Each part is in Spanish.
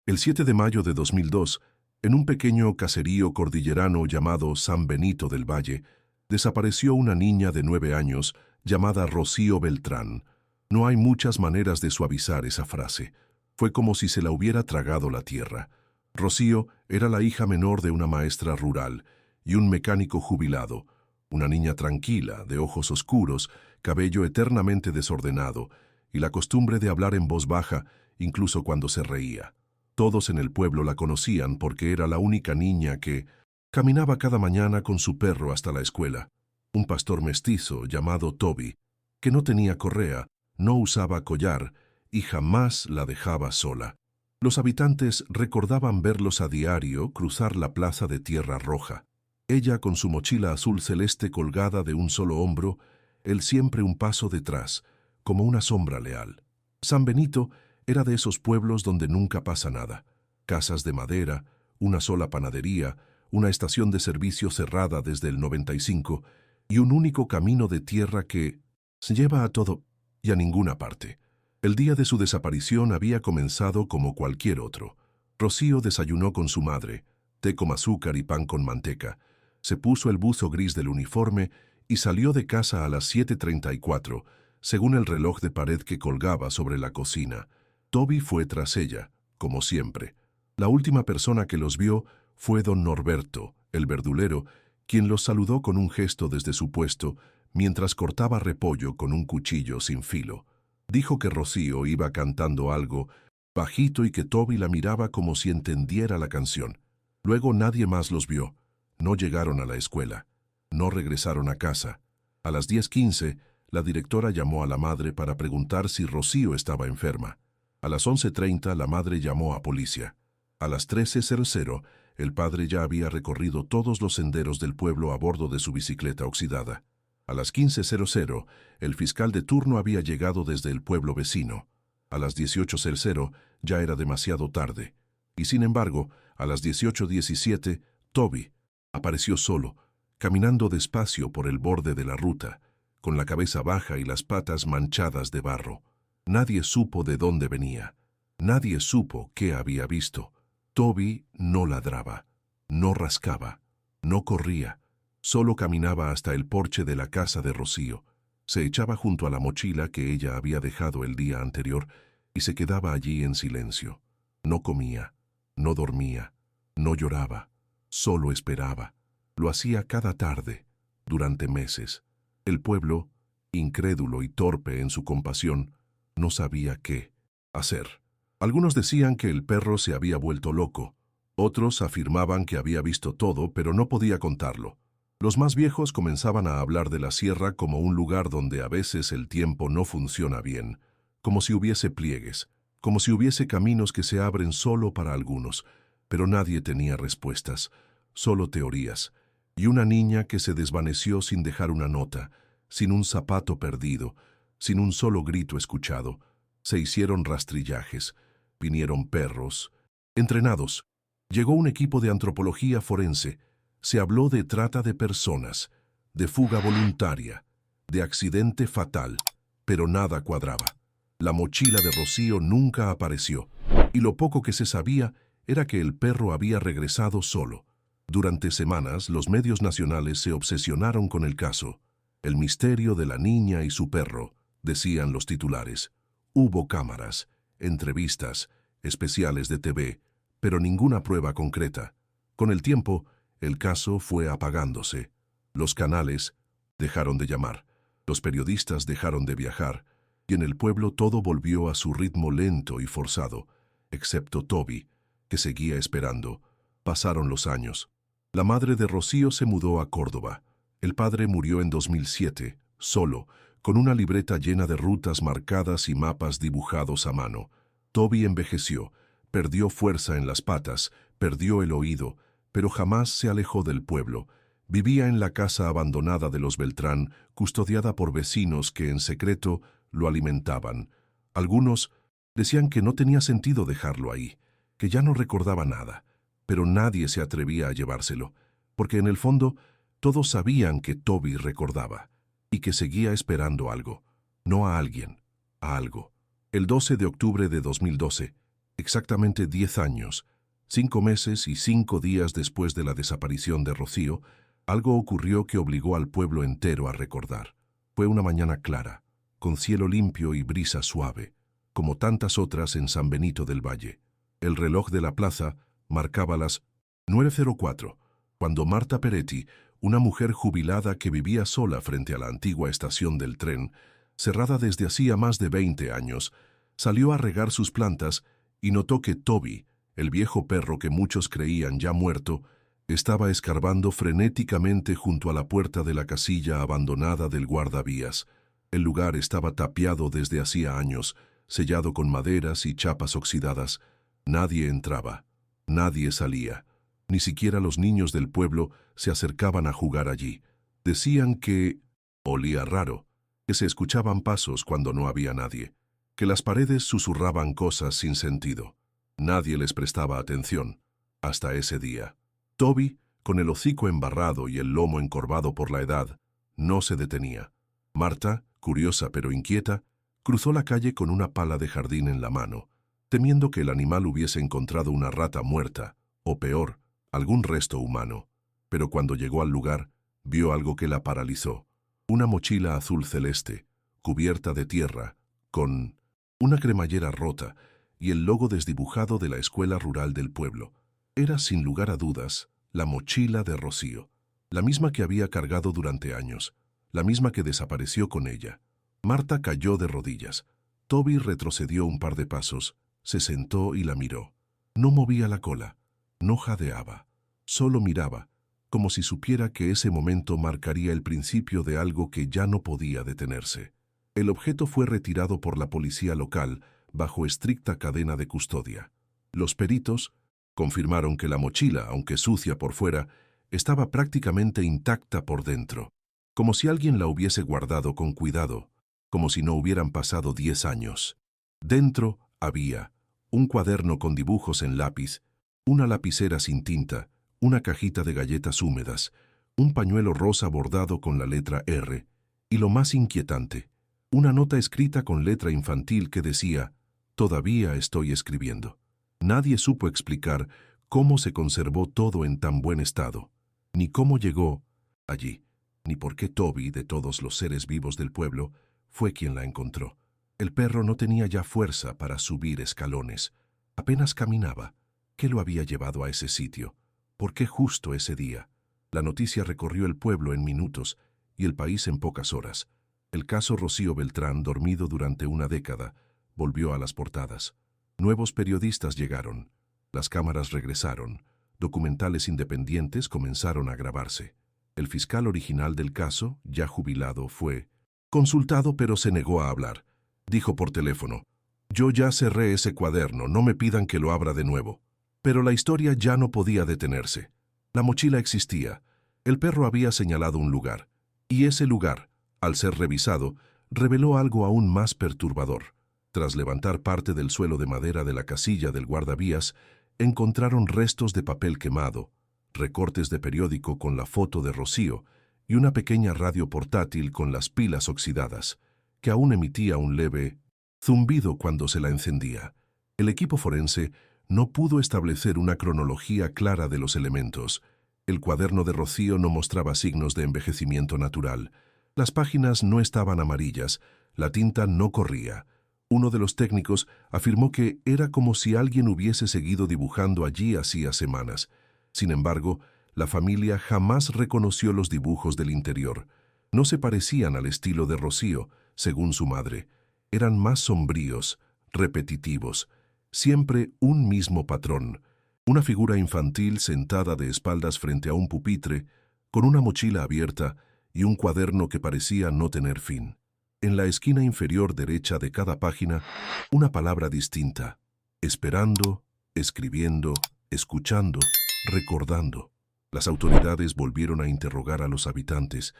El 7 de mayo de 2002, en un pequeño caserío cordillerano llamado San Benito del Valle, desapareció una niña de 9 años llamada Rocío Beltrán. No hay muchas maneras de suavizar esa frase. Fue como si se la hubiera tragado la tierra. Rocío era la hija menor de una maestra rural y un mecánico jubilado, una niña tranquila, de ojos oscuros, cabello eternamente desordenado y la costumbre de hablar en voz baja, incluso cuando se reía. Todos en el pueblo la conocían porque era la única niña que caminaba cada mañana con su perro hasta la escuela, un pastor mestizo llamado Toby, que no tenía correa, no usaba collar y jamás la dejaba sola. Los habitantes recordaban verlos a diario cruzar la plaza de Tierra Roja. Ella con su mochila azul celeste colgada de un solo hombro, él siempre un paso detrás, como una sombra leal. San Benito era de esos pueblos donde nunca pasa nada. Casas de madera, una sola panadería, una estación de servicio cerrada desde el 95 y un único camino de tierra que se lleva a todo y a ninguna parte. El día de su desaparición había comenzado como cualquier otro. Rocío desayunó con su madre, té con azúcar y pan con manteca. Se puso el buzo gris del uniforme y salió de casa a las 7:34, según el reloj de pared que colgaba sobre la cocina. Toby fue tras ella, como siempre. La última persona que los vio fue don Norberto, el verdulero, quien los saludó con un gesto desde su puesto mientras cortaba repollo con un cuchillo sin filo. Dijo que Rocío iba cantando algo bajito y que Toby la miraba como si entendiera la canción. Luego nadie más los vio. No llegaron a la escuela. No regresaron a casa. A las 10:15, la directora llamó a la madre para preguntar si Rocío estaba enferma. A las 11:30 la madre llamó a policía. A las 13:00 el padre ya había recorrido todos los senderos del pueblo a bordo de su bicicleta oxidada. A las 15:00 el fiscal de turno había llegado desde el pueblo vecino. A las 18:00 ya era demasiado tarde. Y sin embargo, a las 18:17 Toby apareció solo, caminando despacio por el borde de la ruta, con la cabeza baja y las patas manchadas de barro. Nadie supo de dónde venía. Nadie supo qué había visto. Toby no ladraba, no rascaba, no corría. Solo caminaba hasta el porche de la casa de Rocío. Se echaba junto a la mochila que ella había dejado el día anterior y se quedaba allí en silencio. No comía, no dormía, no lloraba, solo esperaba. Lo hacía cada tarde, durante meses. El pueblo, incrédulo y torpe en su compasión, no sabía qué hacer. Algunos decían que el perro se había vuelto loco. Otros afirmaban que había visto todo, pero no podía contarlo. Los más viejos comenzaban a hablar de la sierra como un lugar donde a veces el tiempo no funciona bien, como si hubiese pliegues, como si hubiese caminos que se abren solo para algunos, pero nadie tenía respuestas, solo teorías, y una niña que se desvaneció sin dejar una nota, sin un zapato perdido, sin un solo grito escuchado. Se hicieron rastrillajes, vinieron perros, entrenados. Llegó un equipo de antropología forense. Se habló de trata de personas, de fuga voluntaria, de accidente fatal, pero nada cuadraba. La mochila de Rocío nunca apareció, y lo poco que se sabía era que el perro había regresado solo. Durante semanas, los medios nacionales se obsesionaron con el caso. El misterio de la niña y su perro, decían los titulares. Hubo cámaras, entrevistas, especiales de TV, pero ninguna prueba concreta. Con el tiempo, el caso fue apagándose. Los canales dejaron de llamar, los periodistas dejaron de viajar, y en el pueblo todo volvió a su ritmo lento y forzado, excepto Toby, que seguía esperando. Pasaron los años. La madre de Rocío se mudó a Córdoba. El padre murió en 2007, solo, con una libreta llena de rutas marcadas y mapas dibujados a mano. Toby envejeció, perdió fuerza en las patas, perdió el oído, pero jamás se alejó del pueblo. Vivía en la casa abandonada de los Beltrán, custodiada por vecinos que en secreto lo alimentaban. Algunos decían que no tenía sentido dejarlo ahí, que ya no recordaba nada, pero nadie se atrevía a llevárselo, porque en el fondo todos sabían que Toby recordaba y que seguía esperando algo, no a alguien, a algo. El 12 de octubre de 2012, Exactamente 10 años, 5 meses y 5 días después de la desaparición de Rocío, algo ocurrió que obligó al pueblo entero a recordar. Fue una mañana clara, con cielo limpio y brisa suave, como tantas otras en San Benito del Valle. El reloj de la plaza marcaba las 9:04, cuando Marta Peretti, una mujer jubilada que vivía sola frente a la antigua estación del tren, cerrada desde hacía más de 20 años, salió a regar sus plantas y notó que Toby, el viejo perro que muchos creían ya muerto, estaba escarbando frenéticamente junto a la puerta de la casilla abandonada del guardavías. El lugar estaba tapiado desde hacía años, sellado con maderas y chapas oxidadas. Nadie entraba, nadie salía. Ni siquiera los niños del pueblo se acercaban a jugar allí. Decían que olía raro, que se escuchaban pasos cuando no había nadie, que las paredes susurraban cosas sin sentido. Nadie les prestaba atención, hasta ese día. Toby, con el hocico embarrado y el lomo encorvado por la edad, no se detenía. Marta, curiosa pero inquieta, cruzó la calle con una pala de jardín en la mano, temiendo que el animal hubiese encontrado una rata muerta, o peor, algún resto humano. Pero cuando llegó al lugar, vio algo que la paralizó. Una mochila azul celeste, cubierta de tierra, con una cremallera rota y el logo desdibujado de la escuela rural del pueblo. Era, sin lugar a dudas, la mochila de Rocío, la misma que había cargado durante años, la misma que desapareció con ella. Marta cayó de rodillas. Toby retrocedió un par de pasos, se sentó y la miró. No movía la cola, no jadeaba, solo miraba, como si supiera que ese momento marcaría el principio de algo que ya no podía detenerse. El objeto fue retirado por la policía local bajo estricta cadena de custodia. Los peritos confirmaron que la mochila, aunque sucia por fuera, estaba prácticamente intacta por dentro, como si alguien la hubiese guardado con cuidado, como si no hubieran pasado 10 años. Dentro había un cuaderno con dibujos en lápiz, una lapicera sin tinta, una cajita de galletas húmedas, un pañuelo rosa bordado con la letra R, y lo más inquietante, una nota escrita con letra infantil que decía: «Todavía estoy escribiendo». Nadie supo explicar cómo se conservó todo en tan buen estado, ni cómo llegó allí, ni por qué Toby, de todos los seres vivos del pueblo, fue quien la encontró. El perro no tenía ya fuerza para subir escalones, apenas caminaba. ¿Qué lo había llevado a ese sitio? ¿Por qué justo ese día? La noticia recorrió el pueblo en minutos y el país en pocas horas. El caso Rocío Beltrán, dormido durante una década, volvió a las portadas. Nuevos periodistas llegaron, las cámaras regresaron, documentales independientes comenzaron a grabarse. El fiscal original del caso, ya jubilado, fue consultado pero se negó a hablar. Dijo por teléfono: «Yo ya cerré ese cuaderno, no me pidan que lo abra de nuevo». Pero la historia ya no podía detenerse. La mochila existía, el perro había señalado un lugar, y ese lugar, al ser revisado, reveló algo aún más perturbador. Tras levantar parte del suelo de madera de la casilla del guardavías, encontraron restos de papel quemado, recortes de periódico con la foto de Rocío y una pequeña radio portátil con las pilas oxidadas, que aún emitía un leve zumbido cuando se la encendía. El equipo forense no pudo establecer una cronología clara de los elementos. El cuaderno de Rocío no mostraba signos de envejecimiento natural. Las páginas no estaban amarillas, la tinta no corría. Uno de los técnicos afirmó que era como si alguien hubiese seguido dibujando allí hacía semanas. Sin embargo, la familia jamás reconoció los dibujos del interior. No se parecían al estilo de Rocío, según su madre. Eran más sombríos, repetitivos. Siempre un mismo patrón. Una figura infantil sentada de espaldas frente a un pupitre, con una mochila abierta y un cuaderno que parecía no tener fin. En la esquina inferior derecha de cada página, una palabra distinta: esperando, escribiendo, escuchando, recordando. Las autoridades volvieron a interrogar a los habitantes.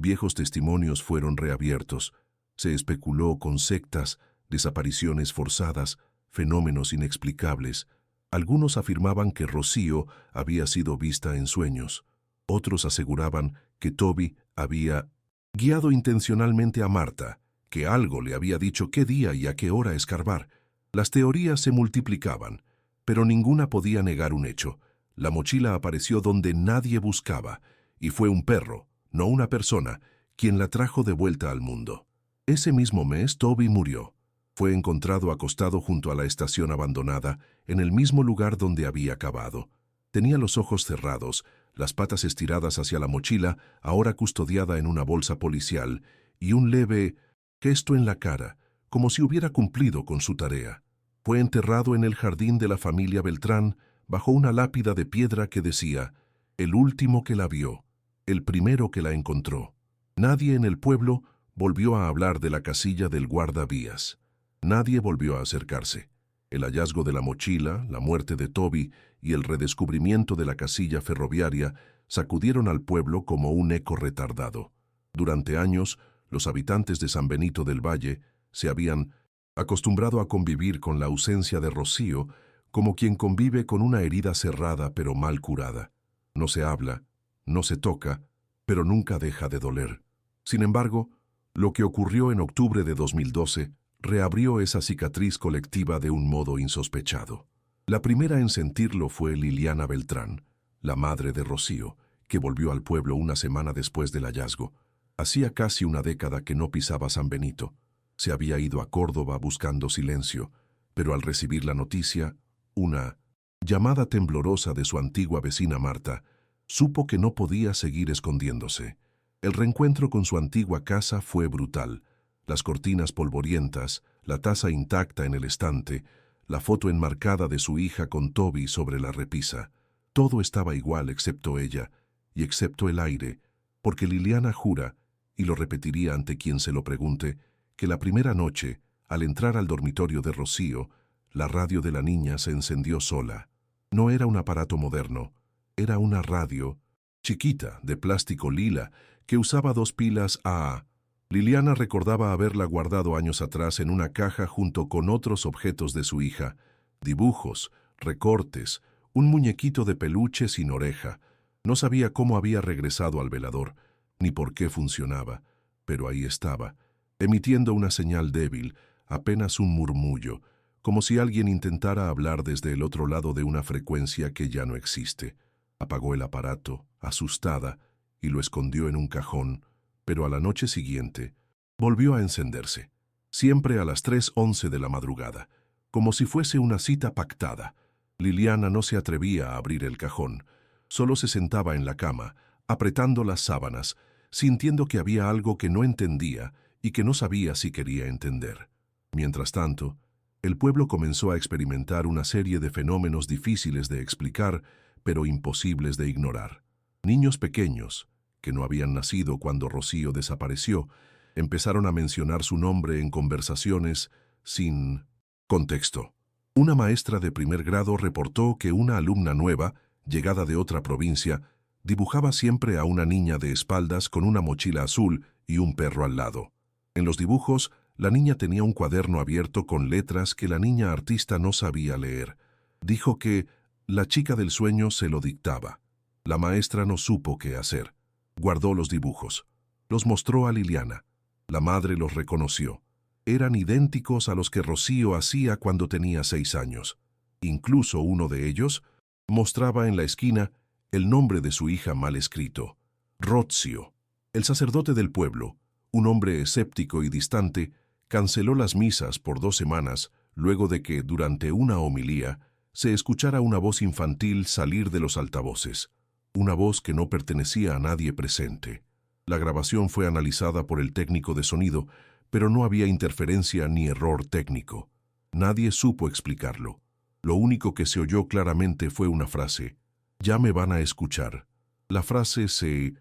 Viejos testimonios fueron reabiertos. Se especuló con sectas, desapariciones forzadas, fenómenos inexplicables. Algunos afirmaban que Rocío había sido vista en sueños. Otros aseguraban que Toby había guiado intencionalmente a Marta, que algo le había dicho qué día y a qué hora escarbar. Las teorías se multiplicaban, pero ninguna podía negar un hecho. La mochila apareció donde nadie buscaba, y fue un perro, no una persona, quien la trajo de vuelta al mundo. Ese mismo mes, Toby murió. Fue encontrado acostado junto a la estación abandonada, en el mismo lugar donde había cavado. Tenía los ojos cerrados, las patas estiradas hacia la mochila, ahora custodiada en una bolsa policial, y un leve gesto en la cara, como si hubiera cumplido con su tarea. Fue enterrado en el jardín de la familia Beltrán, bajo una lápida de piedra que decía: el último que la vio, el primero que la encontró. Nadie en el pueblo volvió a hablar de la casilla del guardavías. Nadie volvió a acercarse. El hallazgo de la mochila, la muerte de Toby y el redescubrimiento de la casilla ferroviaria sacudieron al pueblo como un eco retardado. Durante años, los habitantes de San Benito del Valle se habían acostumbrado a convivir con la ausencia de Rocío como quien convive con una herida cerrada pero mal curada. No se habla, no se toca, pero nunca deja de doler. Sin embargo, lo que ocurrió en octubre de 2012 reabrió esa cicatriz colectiva de un modo insospechado. La primera en sentirlo fue Liliana Beltrán, la madre de Rocío, que volvió al pueblo una semana después del hallazgo. Hacía casi una década que no pisaba San Benito. Se había ido a Córdoba buscando silencio, pero al recibir la noticia, una llamada temblorosa de su antigua vecina Marta, supo que no podía seguir escondiéndose. El reencuentro con su antigua casa fue brutal. Las cortinas polvorientas, la taza intacta en el estante, la foto enmarcada de su hija con Toby sobre la repisa. Todo estaba igual excepto ella, y excepto el aire, porque Liliana jura, y lo repetiría ante quien se lo pregunte, que la primera noche, al entrar al dormitorio de Rocío, la radio de la niña se encendió sola. No era un aparato moderno, era una radio chiquita, de plástico lila, que usaba 2 pilas AA. Liliana recordaba haberla guardado años atrás en una caja junto con otros objetos de su hija, dibujos, recortes, un muñequito de peluche sin oreja. No sabía cómo había regresado al velador, ni por qué funcionaba, pero ahí estaba, emitiendo una señal débil, apenas un murmullo, como si alguien intentara hablar desde el otro lado de una frecuencia que ya no existe. Apagó el aparato, asustada, y lo escondió en un cajón, pero a la noche siguiente volvió a encenderse, siempre a las 3:11 de la madrugada, como si fuese una cita pactada. Liliana no se atrevía a abrir el cajón, solo se sentaba en la cama, apretando las sábanas, sintiendo que había algo que no entendía y que no sabía si quería entender. Mientras tanto, el pueblo comenzó a experimentar una serie de fenómenos difíciles de explicar, pero imposibles de ignorar. Niños pequeños, que no habían nacido cuando Rocío desapareció, empezaron a mencionar su nombre en conversaciones sin contexto. Una maestra de primer grado reportó que una alumna nueva, llegada de otra provincia, dibujaba siempre a una niña de espaldas con una mochila azul y un perro al lado. En los dibujos, la niña tenía un cuaderno abierto con letras que la niña artista no sabía leer. Dijo que la chica del sueño se lo dictaba. La maestra no supo qué hacer. Guardó los dibujos. Los mostró a Liliana. La madre los reconoció. Eran idénticos a los que Rocío hacía cuando tenía 6 años. Incluso uno de ellos mostraba en la esquina el nombre de su hija mal escrito: Rozio. El sacerdote del pueblo, un hombre escéptico y distante, canceló las misas por 2 semanas luego de que, durante una homilía, se escuchara una voz infantil salir de los altavoces, una voz que no pertenecía a nadie presente. La grabación fue analizada por el técnico de sonido, pero no había interferencia ni error técnico. Nadie supo explicarlo. Lo único que se oyó claramente fue una frase: «Ya me van a escuchar». La frase se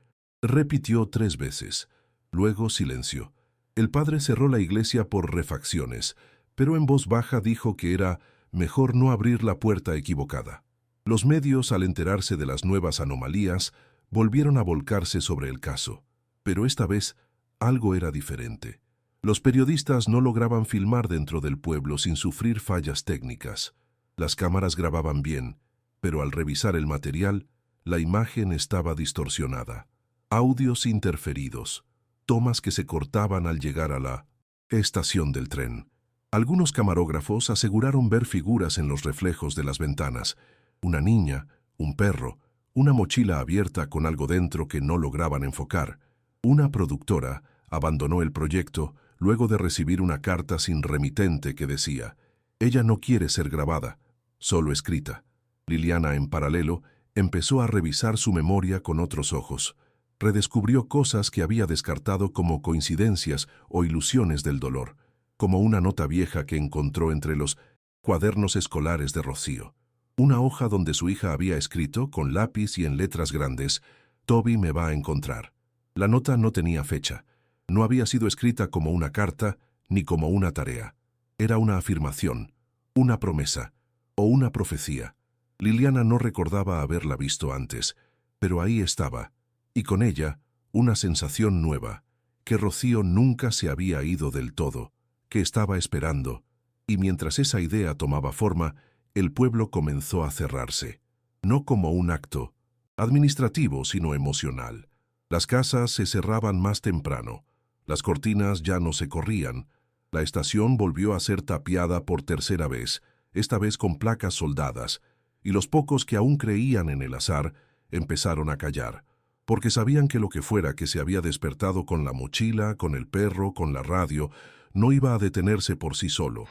repitió 3 veces. Luego silencio. El padre cerró la iglesia por refacciones, pero en voz baja dijo que era mejor no abrir la puerta equivocada. Los medios, al enterarse de las nuevas anomalías, volvieron a volcarse sobre el caso. Pero esta vez algo era diferente. Los periodistas no lograban filmar dentro del pueblo sin sufrir fallas técnicas. Las cámaras grababan bien, pero al revisar el material, la imagen estaba distorsionada. Audios interferidos, tomas que se cortaban al llegar a la estación del tren. Algunos camarógrafos aseguraron ver figuras en los reflejos de las ventanas, una niña, un perro, una mochila abierta con algo dentro que no lograban enfocar. Una productora abandonó el proyecto luego de recibir una carta sin remitente que decía: ella no quiere ser grabada, solo escrita. Liliana, en paralelo, empezó a revisar su memoria con otros ojos. Redescubrió cosas que había descartado como coincidencias o ilusiones del dolor, como una nota vieja que encontró entre los cuadernos escolares de Rocío. Una hoja donde su hija había escrito, con lápiz y en letras grandes: «Toby me va a encontrar». La nota no tenía fecha. No había sido escrita como una carta ni como una tarea. Era una afirmación, una promesa o una profecía. Liliana no recordaba haberla visto antes, pero ahí estaba, y con ella una sensación nueva, que Rocío nunca se había ido del todo, que estaba esperando, y mientras esa idea tomaba forma, el pueblo comenzó a cerrarse, no como un acto administrativo, sino emocional. Las casas se cerraban más temprano, las cortinas ya no se corrían, la estación volvió a ser tapiada por tercera vez, esta vez con placas soldadas, y los pocos que aún creían en el azar empezaron a callar, porque sabían que lo que fuera que se había despertado con la mochila, con el perro, con la radio, no iba a detenerse por sí solo.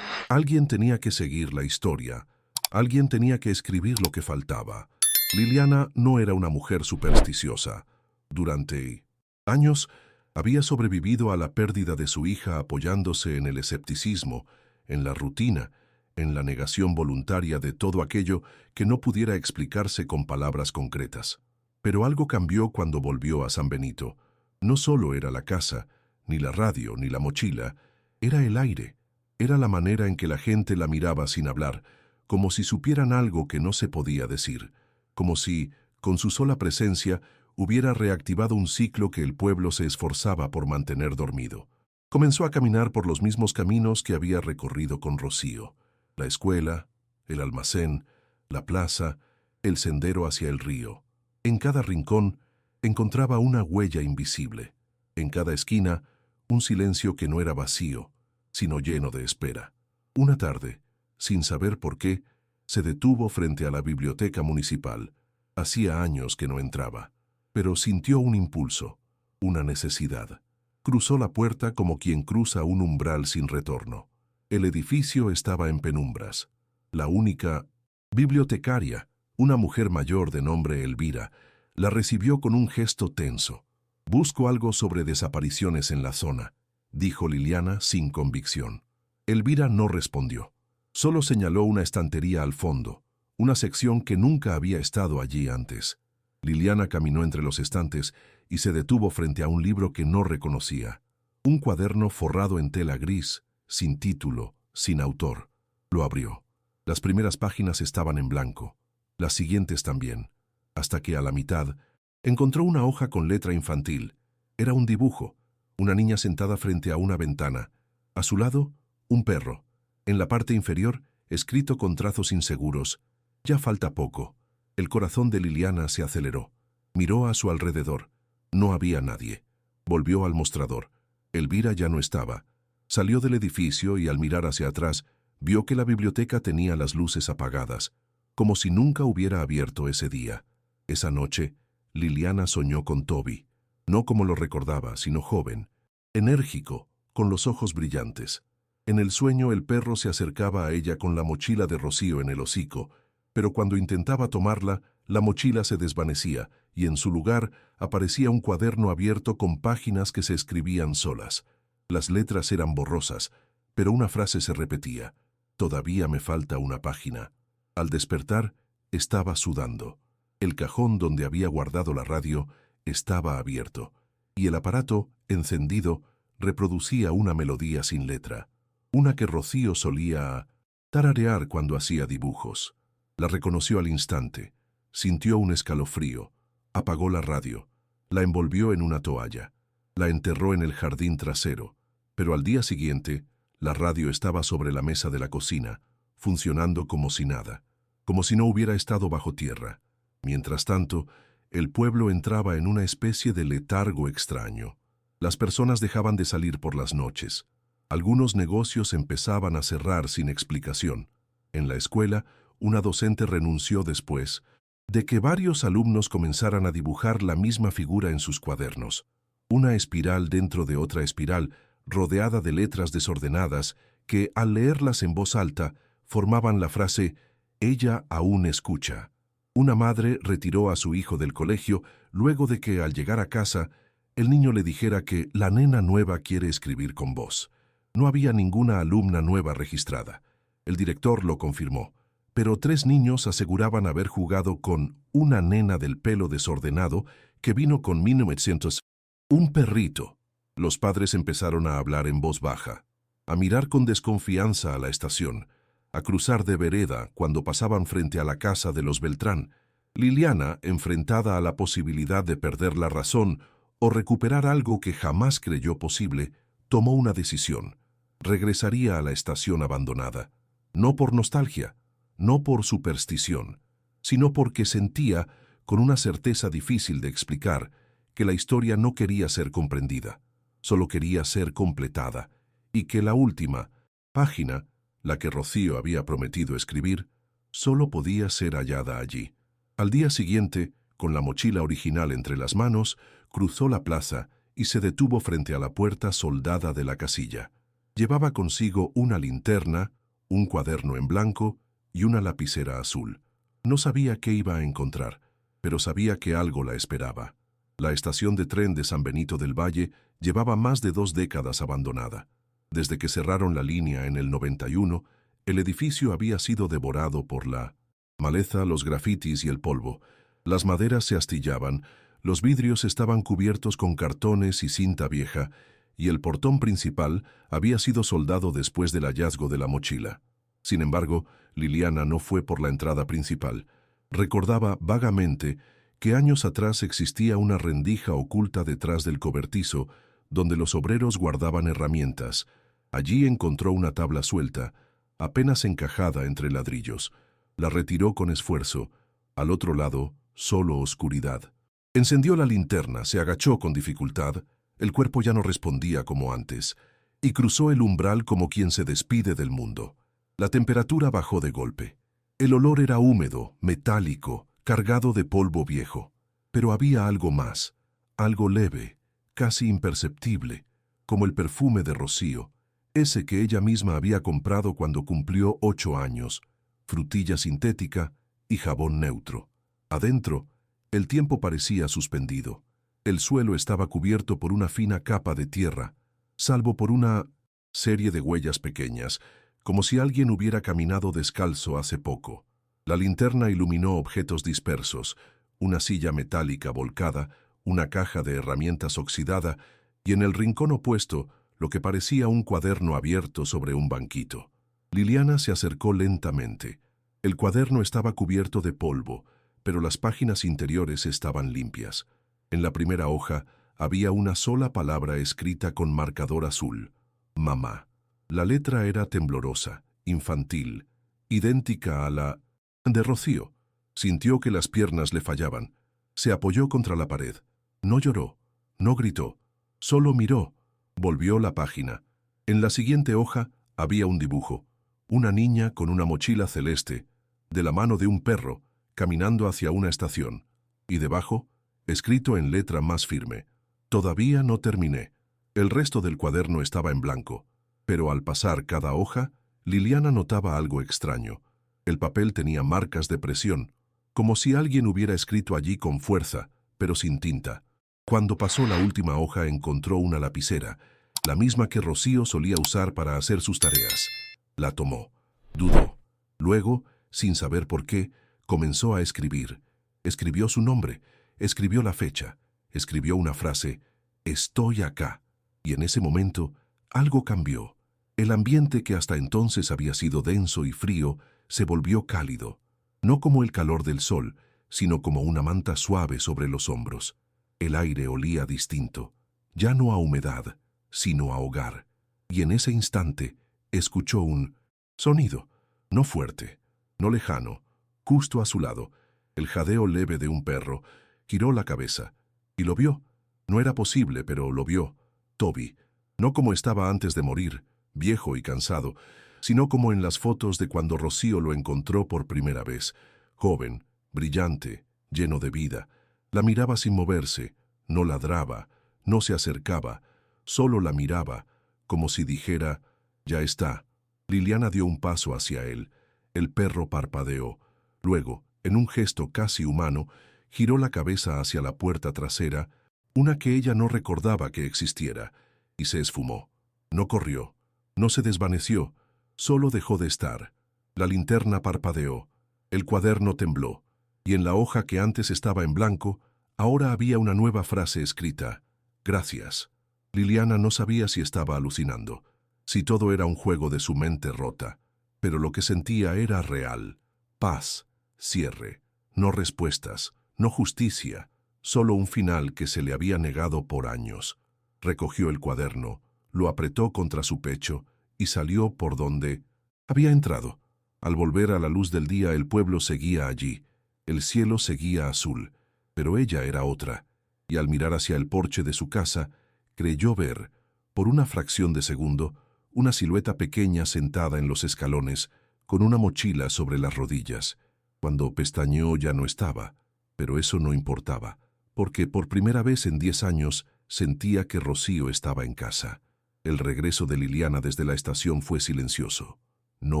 Alguien tenía que seguir la historia, alguien tenía que escribir lo que faltaba. Liliana no era una mujer supersticiosa. Durante años había sobrevivido a la pérdida de su hija apoyándose en el escepticismo, en la rutina, en la negación voluntaria de todo aquello que no pudiera explicarse con palabras concretas. Pero algo cambió cuando volvió a San Benito. No solo era la casa, ni la radio, ni la mochila, era el aire, era la manera en que la gente la miraba sin hablar, como si supieran algo que no se podía decir, como si, con su sola presencia, hubiera reactivado un ciclo que el pueblo se esforzaba por mantener dormido. Comenzó a caminar por los mismos caminos que había recorrido con Rocío: la escuela, el almacén, la plaza, el sendero hacia el río. En cada rincón encontraba una huella invisible. En cada esquina, un silencio que no era vacío, sino lleno de espera. Una tarde, sin saber por qué, se detuvo frente a la biblioteca municipal. Hacía años que no entraba, pero sintió un impulso, una necesidad. Cruzó la puerta como quien cruza un umbral sin retorno. El edificio estaba en penumbras. La única bibliotecaria, una mujer mayor de nombre Elvira, la recibió con un gesto tenso. «Busco algo sobre desapariciones en la zona», dijo Liliana sin convicción. Elvira no respondió. Solo señaló una estantería al fondo, una sección que nunca había estado allí antes. Liliana caminó entre los estantes y se detuvo frente a un libro que no reconocía. Un cuaderno forrado en tela gris, sin título, sin autor. Lo abrió. Las primeras páginas estaban en blanco, las siguientes también, hasta que a la mitad encontró una hoja con letra infantil. Era un dibujo, una niña sentada frente a una ventana. A su lado, un perro. En la parte inferior, escrito con trazos inseguros: «Ya falta poco». El corazón de Liliana se aceleró. Miró a su alrededor. No había nadie. Volvió al mostrador. Elvira ya no estaba. Salió del edificio y al mirar hacia atrás, vio que la biblioteca tenía las luces apagadas, como si nunca hubiera abierto ese día. Esa noche, Liliana soñó con Toby, no como lo recordaba, sino joven, enérgico, con los ojos brillantes. En el sueño el perro se acercaba a ella con la mochila de Rocío en el hocico, pero cuando intentaba tomarla, la mochila se desvanecía y en su lugar aparecía un cuaderno abierto con páginas que se escribían solas. Las letras eran borrosas, pero una frase se repetía: «Todavía me falta una página». Al despertar, estaba sudando. El cajón donde había guardado la radio estaba abierto, y el aparato, encendido, reproducía una melodía sin letra, una que Rocío solía tararear cuando hacía dibujos. La reconoció al instante, sintió un escalofrío, apagó la radio, la envolvió en una toalla, la enterró en el jardín trasero, pero al día siguiente, la radio estaba sobre la mesa de la cocina, funcionando como si nada, como si no hubiera estado bajo tierra. Mientras tanto, el pueblo entraba en una especie de letargo extraño. Las personas dejaban de salir por las noches. Algunos negocios empezaban a cerrar sin explicación. En la escuela, una docente renunció después de que varios alumnos comenzaran a dibujar la misma figura en sus cuadernos. Una espiral dentro de otra espiral, rodeada de letras desordenadas que, al leerlas en voz alta, formaban la frase «Ella aún escucha». Una madre retiró a su hijo del colegio luego de que, al llegar a casa, el niño le dijera que la nena nueva quiere escribir con voz. No había ninguna alumna nueva registrada. El director lo confirmó, pero 3 niños aseguraban haber jugado con una nena del pelo desordenado que vino con 1900. Un perrito. Los padres empezaron a hablar en voz baja, a mirar con desconfianza a la estación, a cruzar de vereda cuando pasaban frente a la casa de los Beltrán. Liliana, enfrentada a la posibilidad de perder la razón o recuperar algo que jamás creyó posible, tomó una decisión. Regresaría a la estación abandonada, no por nostalgia, no por superstición, sino porque sentía, con una certeza difícil de explicar, que la historia no quería ser comprendida, solo quería ser completada, y que la última página, la que Rocío había prometido escribir, solo podía ser hallada allí. Al día siguiente, con la mochila original entre las manos, cruzó la plaza y se detuvo frente a la puerta soldada de la casilla. Llevaba consigo una linterna, un cuaderno en blanco y una lapicera azul. No sabía qué iba a encontrar, pero sabía que algo la esperaba. La estación de tren de San Benito del Valle llevaba más de 2 décadas abandonada. Desde que cerraron la línea en el 91, el edificio había sido devorado por la maleza, los grafitis y el polvo. Las maderas se astillaban, los vidrios estaban cubiertos con cartones y cinta vieja, y el portón principal había sido soldado después del hallazgo de la mochila. Sin embargo, Liliana no fue por la entrada principal. Recordaba vagamente que años atrás existía una rendija oculta detrás del cobertizo, donde los obreros guardaban herramientas. Allí encontró una tabla suelta, apenas encajada entre ladrillos. La retiró con esfuerzo. Al otro lado, solo oscuridad. Encendió la linterna, se agachó con dificultad, el cuerpo ya no respondía como antes, y cruzó el umbral como quien se despide del mundo. La temperatura bajó de golpe. El olor era húmedo, metálico, cargado de polvo viejo. Pero había algo más, algo leve, casi imperceptible, como el perfume de Rocío, ese que ella misma había comprado cuando cumplió 8 años, frutilla sintética y jabón neutro. Adentro, el tiempo parecía suspendido. El suelo estaba cubierto por una fina capa de tierra, salvo por una serie de huellas pequeñas, como si alguien hubiera caminado descalzo hace poco. La linterna iluminó objetos dispersos, una silla metálica volcada, una caja de herramientas oxidada y en el rincón opuesto lo que parecía un cuaderno abierto sobre un banquito. Liliana se acercó lentamente. El cuaderno estaba cubierto de polvo, pero las páginas interiores estaban limpias. En la primera hoja había una sola palabra escrita con marcador azul: mamá. La letra era temblorosa, infantil, idéntica a la de Rocío. Sintió que las piernas le fallaban. Se apoyó contra la pared. No lloró, no gritó, solo miró. Volvió la página. En la siguiente hoja había un dibujo. Una niña con una mochila celeste, de la mano de un perro, caminando hacia una estación. Y debajo, escrito en letra más firme: todavía no terminé. El resto del cuaderno estaba en blanco. Pero al pasar cada hoja, Liliana notaba algo extraño. El papel tenía marcas de presión, como si alguien hubiera escrito allí con fuerza, pero sin tinta. Cuando pasó la última hoja encontró una lapicera, la misma que Rocío solía usar para hacer sus tareas. La tomó. Dudó. Luego, sin saber por qué, comenzó a escribir. Escribió su nombre, escribió la fecha, escribió una frase: «Estoy acá». Y en ese momento, algo cambió. El ambiente que hasta entonces había sido denso y frío se volvió cálido, no como el calor del sol, sino como una manta suave sobre los hombros. El aire olía distinto, ya no a humedad, sino a hogar. Y en ese instante escuchó un sonido, no fuerte, no lejano, justo a su lado, el jadeo leve de un perro. Giró la cabeza y lo vio. No era posible, pero lo vio. Toby, no como estaba antes de morir, viejo y cansado, sino como en las fotos de cuando Rocío lo encontró por primera vez, joven, brillante, lleno de vida. La miraba sin moverse, no ladraba, no se acercaba, solo la miraba, como si dijera, «Ya está». Liliana dio un paso hacia él. El perro parpadeó. Luego, en un gesto casi humano, giró la cabeza hacia la puerta trasera, una que ella no recordaba que existiera, y se esfumó. No corrió, no se desvaneció, solo dejó de estar. La linterna parpadeó, el cuaderno tembló, y en la hoja que antes estaba en blanco, ahora había una nueva frase escrita: «Gracias». Liliana no sabía si estaba alucinando, si todo era un juego de su mente rota, pero lo que sentía era real. Paz, cierre, no respuestas, no justicia, solo un final que se le había negado por años. Recogió el cuaderno, lo apretó contra su pecho y salió por donde había entrado. Al volver a la luz del día, el pueblo seguía allí, el cielo seguía azul, pero ella era otra, y al mirar hacia el porche de su casa, creyó ver, por una fracción de segundo, una silueta pequeña sentada en los escalones, con una mochila sobre las rodillas. Cuando pestañeó ya no estaba, pero eso no importaba, porque por primera vez en 10 años sentía que Rocío estaba en casa. El regreso de Liliana desde la estación fue silencioso. No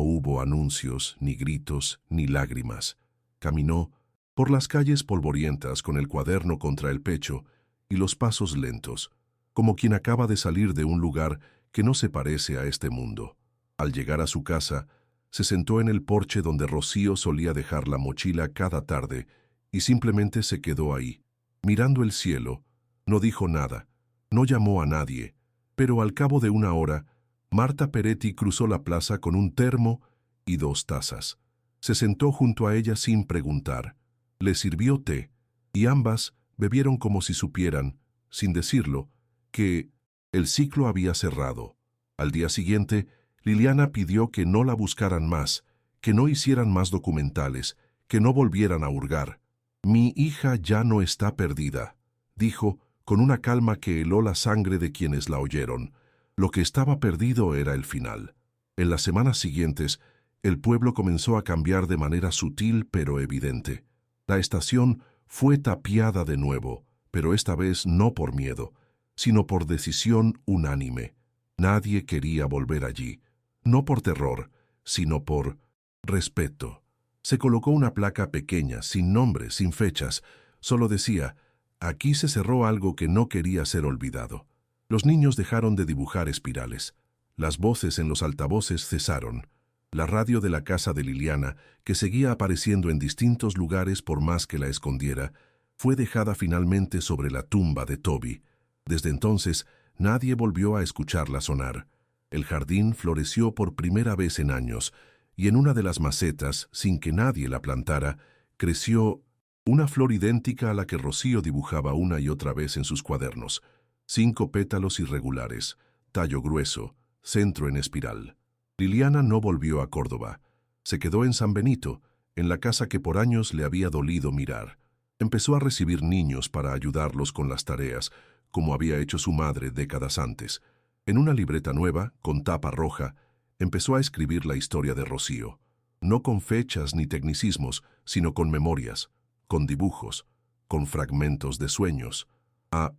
hubo anuncios, ni gritos, ni lágrimas. Caminó por las calles polvorientas con el cuaderno contra el pecho y los pasos lentos, como quien acaba de salir de un lugar que no se parece a este mundo. Al llegar a su casa, se sentó en el porche donde Rocío solía dejar la mochila cada tarde y simplemente se quedó ahí, mirando el cielo. No dijo nada, no llamó a nadie, pero al cabo de una hora, Marta Peretti cruzó la plaza con un termo y 2 tazas. Se sentó junto a ella sin preguntar. Le sirvió té, y ambas bebieron como si supieran, sin decirlo, que el ciclo había cerrado. Al día siguiente, Liliana pidió que no la buscaran más, que no hicieran más documentales, que no volvieran a hurgar. «Mi hija ya no está perdida», dijo, con una calma que heló la sangre de quienes la oyeron. Lo que estaba perdido era el final. En las semanas siguientes, el pueblo comenzó a cambiar de manera sutil pero evidente. La estación fue tapiada de nuevo, pero esta vez no por miedo, sino por decisión unánime. Nadie quería volver allí, no por terror, sino por respeto. Se colocó una placa pequeña, sin nombre, sin fechas. Solo decía: «Aquí se cerró algo que no quería ser olvidado». Los niños dejaron de dibujar espirales. Las voces en los altavoces cesaron. La radio de la casa de Liliana, que seguía apareciendo en distintos lugares por más que la escondiera, fue dejada finalmente sobre la tumba de Toby. Desde entonces, nadie volvió a escucharla sonar. El jardín floreció por primera vez en años, y en una de las macetas, sin que nadie la plantara, creció una flor idéntica a la que Rocío dibujaba una y otra vez en sus cuadernos. 5 pétalos irregulares, tallo grueso, centro en espiral. Liliana no volvió a Córdoba. Se quedó en San Benito, en la casa que por años le había dolido mirar. Empezó a recibir niños para ayudarlos con las tareas, como había hecho su madre décadas antes. En una libreta nueva, con tapa roja, empezó a escribir la historia de Rocío. No con fechas ni tecnicismos, sino con memorias, con dibujos, con fragmentos de sueños. A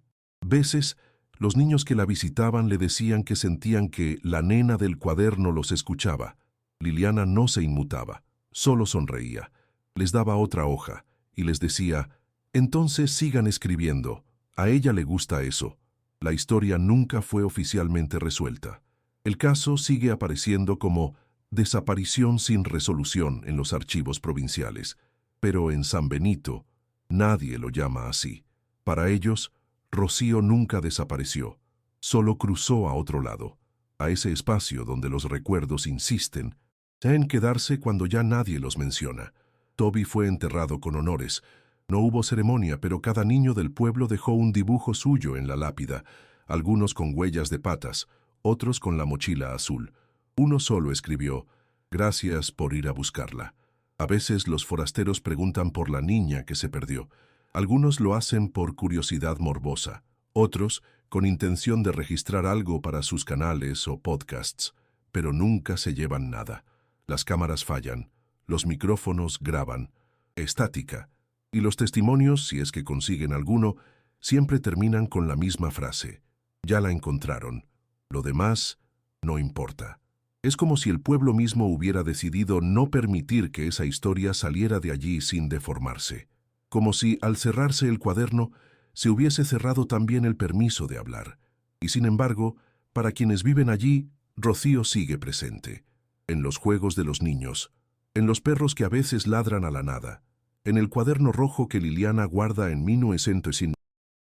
veces, los niños que la visitaban le decían que sentían que la nena del cuaderno los escuchaba. Liliana no se inmutaba, solo sonreía. Les daba otra hoja y les decía: «Entonces sigan escribiendo, a ella le gusta eso». La historia nunca fue oficialmente resuelta. El caso sigue apareciendo como desaparición sin resolución en los archivos provinciales, pero en San Benito nadie lo llama así. Para ellos, Rocío nunca desapareció, solo cruzó a otro lado, a ese espacio donde los recuerdos insisten en quedarse cuando ya nadie los menciona. Toby fue enterrado con honores. No hubo ceremonia, pero cada niño del pueblo dejó un dibujo suyo en la lápida, algunos con huellas de patas, otros con la mochila azul. Uno solo escribió: «Gracias por ir a buscarla». A veces los forasteros preguntan por la niña que se perdió. Algunos lo hacen por curiosidad morbosa, otros con intención de registrar algo para sus canales o podcasts. pero nunca se llevan nada. Las cámaras fallan, los micrófonos graban, estática, y los testimonios, si es que consiguen alguno, siempre terminan con la misma frase: ya la encontraron, lo demás no importa. Es como si el pueblo mismo hubiera decidido no permitir que esa historia saliera de allí sin deformarse. Como si, al cerrarse el cuaderno, se hubiese cerrado también el permiso de hablar. Y sin embargo, para quienes viven allí, Rocío sigue presente. En los juegos de los niños, en los perros que a veces ladran a la nada, en el cuaderno rojo que Liliana guarda en 1900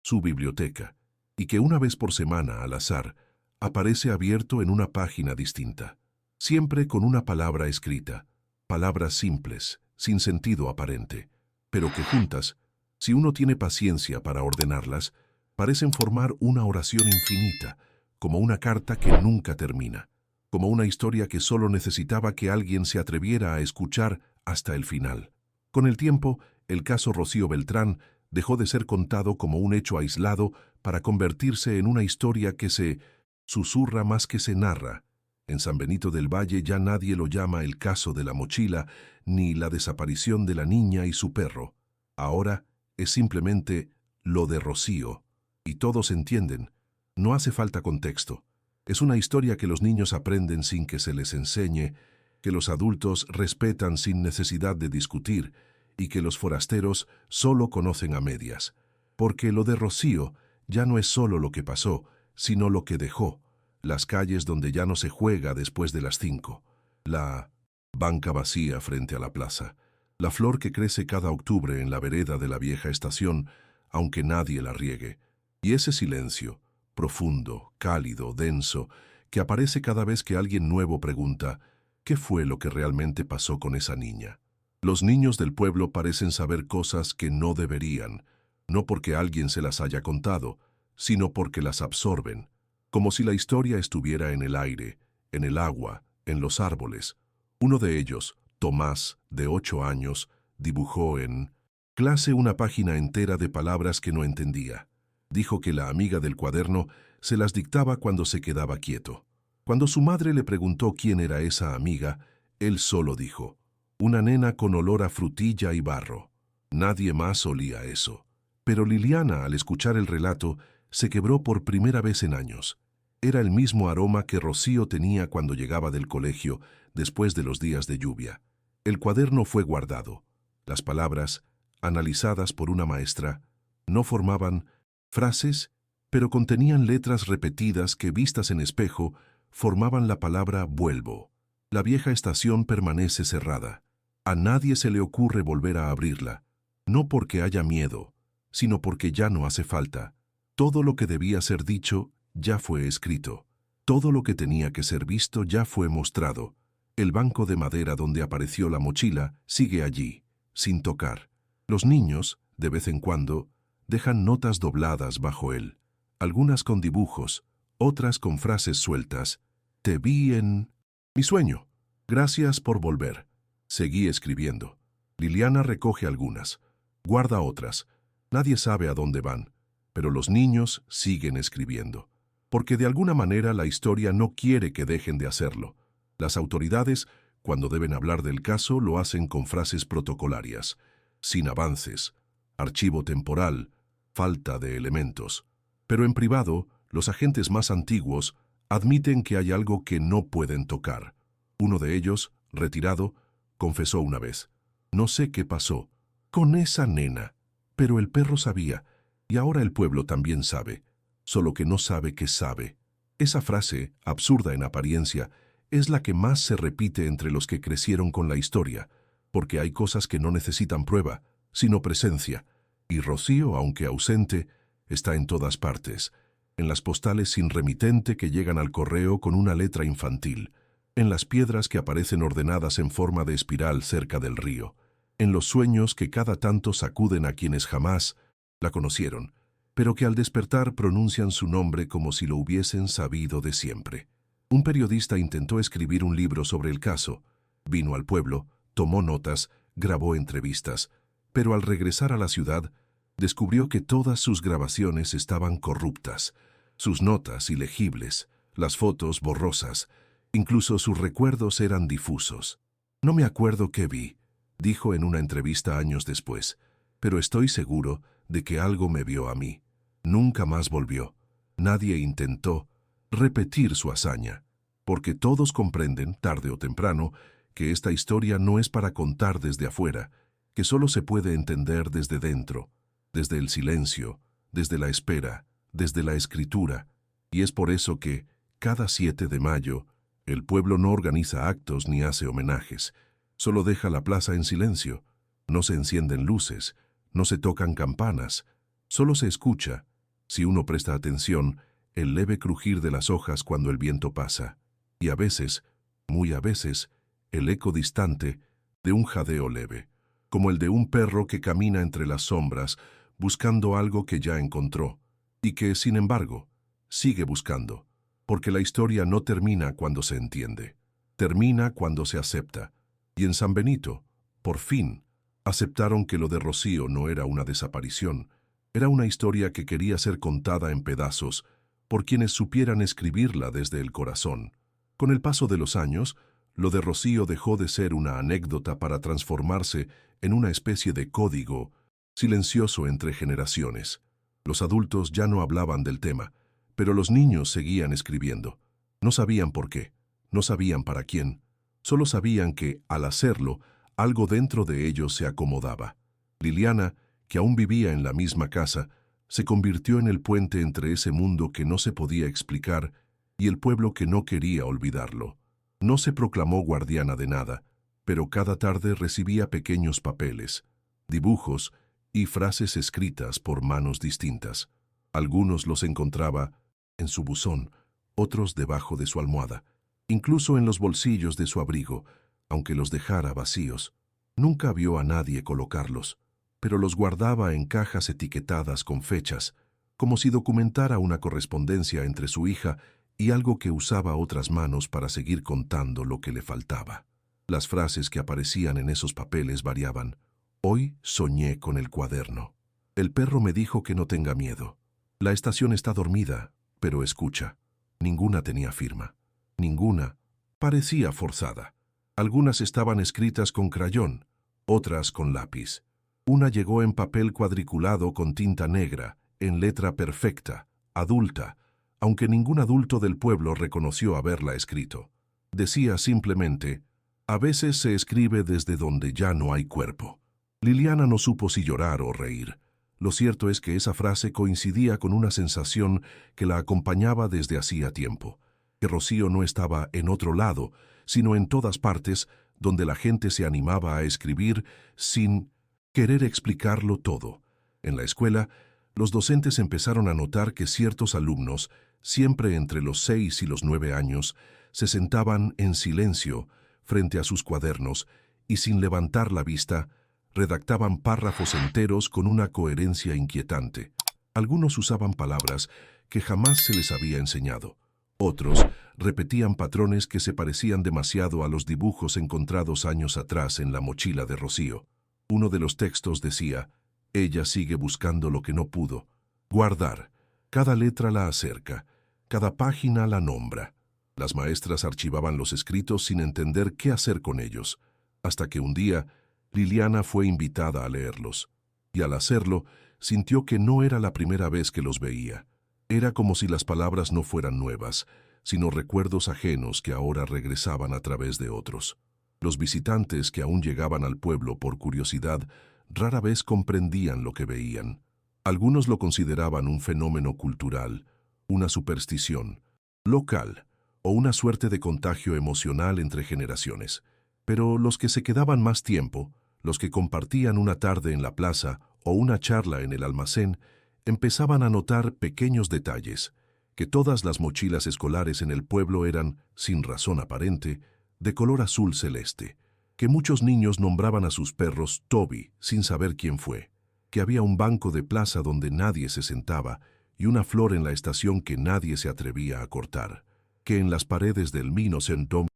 su biblioteca, y que una vez por semana, al azar, aparece abierto en una página distinta, siempre con una palabra escrita, palabras simples, sin sentido aparente, pero que juntas, si uno tiene paciencia para ordenarlas, parecen formar una oración infinita, como una carta que nunca termina, como una historia que solo necesitaba que alguien se atreviera a escuchar hasta el final. Con el tiempo, el caso Rocío Beltrán dejó de ser contado como un hecho aislado para convertirse en una historia que se susurra más que se narra. En San Benito del Valle ya nadie lo llama el caso de la mochila ni la desaparición de la niña y su perro. Ahora es simplemente lo de Rocío. Y todos entienden. No hace falta contexto. Es una historia que los niños aprenden sin que se les enseñe, que los adultos respetan sin necesidad de discutir y que los forasteros solo conocen a medias. Porque lo de Rocío ya no es solo lo que pasó, sino lo que dejó. Las calles donde ya no se juega después de las 5. La banca vacía frente a la plaza. La flor que crece cada octubre en la vereda de la vieja estación, aunque nadie la riegue. Y ese silencio, profundo, cálido, denso, que aparece cada vez que alguien nuevo pregunta: ¿qué fue lo que realmente pasó con esa niña? Los niños del pueblo parecen saber cosas que no deberían, no porque alguien se las haya contado, sino porque las absorben, como si la historia estuviera en el aire, en el agua, en los árboles. Uno de ellos, Tomás, de 8 años, dibujó en clase una página entera de palabras que no entendía. Dijo que la amiga del cuaderno se las dictaba cuando se quedaba quieto. Cuando su madre le preguntó quién era esa amiga, él solo dijo: una nena con olor a frutilla y barro. Nadie más olía eso. Pero Liliana, al escuchar el relato, se quebró por primera vez en años. Era el mismo aroma que Rocío tenía cuando llegaba del colegio, después de los días de lluvia. El cuaderno fue guardado. Las palabras, analizadas por una maestra, no formaban frases, pero contenían letras repetidas que, vistas en espejo, formaban la palabra vuelvo. La vieja estación permanece cerrada. A nadie se le ocurre volver a abrirla, no porque haya miedo, sino porque ya no hace falta. Todo lo que debía ser dicho ya fue escrito. Todo lo que tenía que ser visto ya fue mostrado. El banco de madera donde apareció la mochila sigue allí, sin tocar. Los niños, de vez en cuando, dejan notas dobladas bajo él, algunas con dibujos, otras con frases sueltas. Te vi en mi sueño. Gracias por volver. Seguí escribiendo. Liliana recoge algunas, guarda otras. Nadie sabe a dónde van, pero los niños siguen escribiendo. Porque de alguna manera la historia no quiere que dejen de hacerlo. Las autoridades, cuando deben hablar del caso, lo hacen con frases protocolarias, sin avances, archivo temporal, falta de elementos. Pero en privado, los agentes más antiguos admiten que hay algo que no pueden tocar. Uno de ellos, retirado, confesó una vez: no sé qué pasó con esa nena, pero el perro sabía, y ahora el pueblo también sabe, solo que no sabe que sabe. Esa frase, absurda en apariencia, es la que más se repite entre los que crecieron con la historia, porque hay cosas que no necesitan prueba, sino presencia. Y Rocío, aunque ausente, está en todas partes, en las postales sin remitente que llegan al correo con una letra infantil, en las piedras que aparecen ordenadas en forma de espiral cerca del río, en los sueños que cada tanto sacuden a quienes jamás la conocieron, pero que al despertar pronuncian su nombre como si lo hubiesen sabido de siempre. Un periodista intentó escribir un libro sobre el caso. Vino al pueblo, tomó notas, grabó entrevistas, pero al regresar a la ciudad, descubrió que todas sus grabaciones estaban corruptas, sus notas ilegibles, las fotos borrosas, Incluso sus recuerdos eran difusos. No me acuerdo qué vi, dijo en una entrevista años después, pero estoy seguro de que algo me vio a mí. Nunca más volvió. Nadie intentó repetir su hazaña, porque todos comprenden, tarde o temprano, que esta historia no es para contar desde afuera, que solo se puede entender desde dentro, desde el silencio, desde la espera, desde la escritura, y es por eso que, cada 7 de mayo, el pueblo no organiza actos ni hace homenajes, solo deja la plaza en silencio, no se encienden luces, no se tocan campanas, solo se escucha, si uno presta atención, el leve crujir de las hojas cuando el viento pasa, y a veces, muy a veces, el eco distante de un jadeo leve, como el de un perro que camina entre las sombras buscando algo que ya encontró, y que, sin embargo, sigue buscando, porque la historia no termina cuando se entiende, termina cuando se acepta, y en San Benito, por fin, aceptaron que lo de Rocío no era una desaparición, era una historia que quería ser contada en pedazos por quienes supieran escribirla desde el corazón. Con el paso de los años, lo de Rocío dejó de ser una anécdota para transformarse en una especie de código silencioso entre generaciones. Los adultos ya no hablaban del tema, pero los niños seguían escribiendo. No sabían por qué, no sabían para quién, solo sabían que, al hacerlo, algo dentro de ellos se acomodaba. Liliana, que aún vivía en la misma casa, se convirtió en el puente entre ese mundo que no se podía explicar y el pueblo que no quería olvidarlo. No se proclamó guardiana de nada, pero cada tarde recibía pequeños papeles, dibujos y frases escritas por manos distintas. Algunos los encontraba en su buzón, otros debajo de su almohada, incluso en los bolsillos de su abrigo, aunque los dejara vacíos. Nunca vio a nadie colocarlos, pero los guardaba en cajas etiquetadas con fechas, como si documentara una correspondencia entre su hija y algo que usaba otras manos para seguir contando lo que le faltaba. Las frases que aparecían en esos papeles variaban. Hoy soñé con el cuaderno. El perro me dijo que no tenga miedo. La estación está dormida, pero escucha. Ninguna tenía firma. Ninguna. Parecía forzada. Algunas estaban escritas con crayón, otras con lápiz. Una llegó en papel cuadriculado con tinta negra, en letra perfecta, adulta, aunque ningún adulto del pueblo reconoció haberla escrito. Decía simplemente, a veces se escribe desde donde ya no hay cuerpo. Liliana no supo si llorar o reír. Lo cierto es que esa frase coincidía con una sensación que la acompañaba desde hacía tiempo, que Rocío no estaba en otro lado, sino en todas partes donde la gente se animaba a escribir sin querer explicarlo todo. En la escuela, los docentes empezaron a notar que ciertos alumnos, siempre entre los 6 y los 9 años, se sentaban en silencio frente a sus cuadernos y sin levantar la vista, redactaban párrafos enteros con una coherencia inquietante. Algunos usaban palabras que jamás se les había enseñado. Otros repetían patrones que se parecían demasiado a los dibujos encontrados años atrás en la mochila de Rocío. Uno de los textos decía, ella sigue buscando lo que no pudo. Guardar. Cada letra la acerca, cada página la nombra. Las maestras archivaban los escritos sin entender qué hacer con ellos, hasta que un día Liliana fue invitada a leerlos, y al hacerlo sintió que no era la primera vez que los veía. Era como si las palabras no fueran nuevas, sino recuerdos ajenos que ahora regresaban a través de otros. Los visitantes que aún llegaban al pueblo por curiosidad rara vez comprendían lo que veían. Algunos lo consideraban un fenómeno cultural, una superstición, local, o una suerte de contagio emocional entre generaciones. Pero los que se quedaban más tiempo, los que compartían una tarde en la plaza o una charla en el almacén, empezaban a notar pequeños detalles, que todas las mochilas escolares en el pueblo eran, sin razón aparente, de color azul celeste, que muchos niños nombraban a sus perros Toby sin saber quién fue, que había un banco de plaza donde nadie se sentaba y una flor en la estación que nadie se atrevía a cortar, que en las paredes del Minocentrum,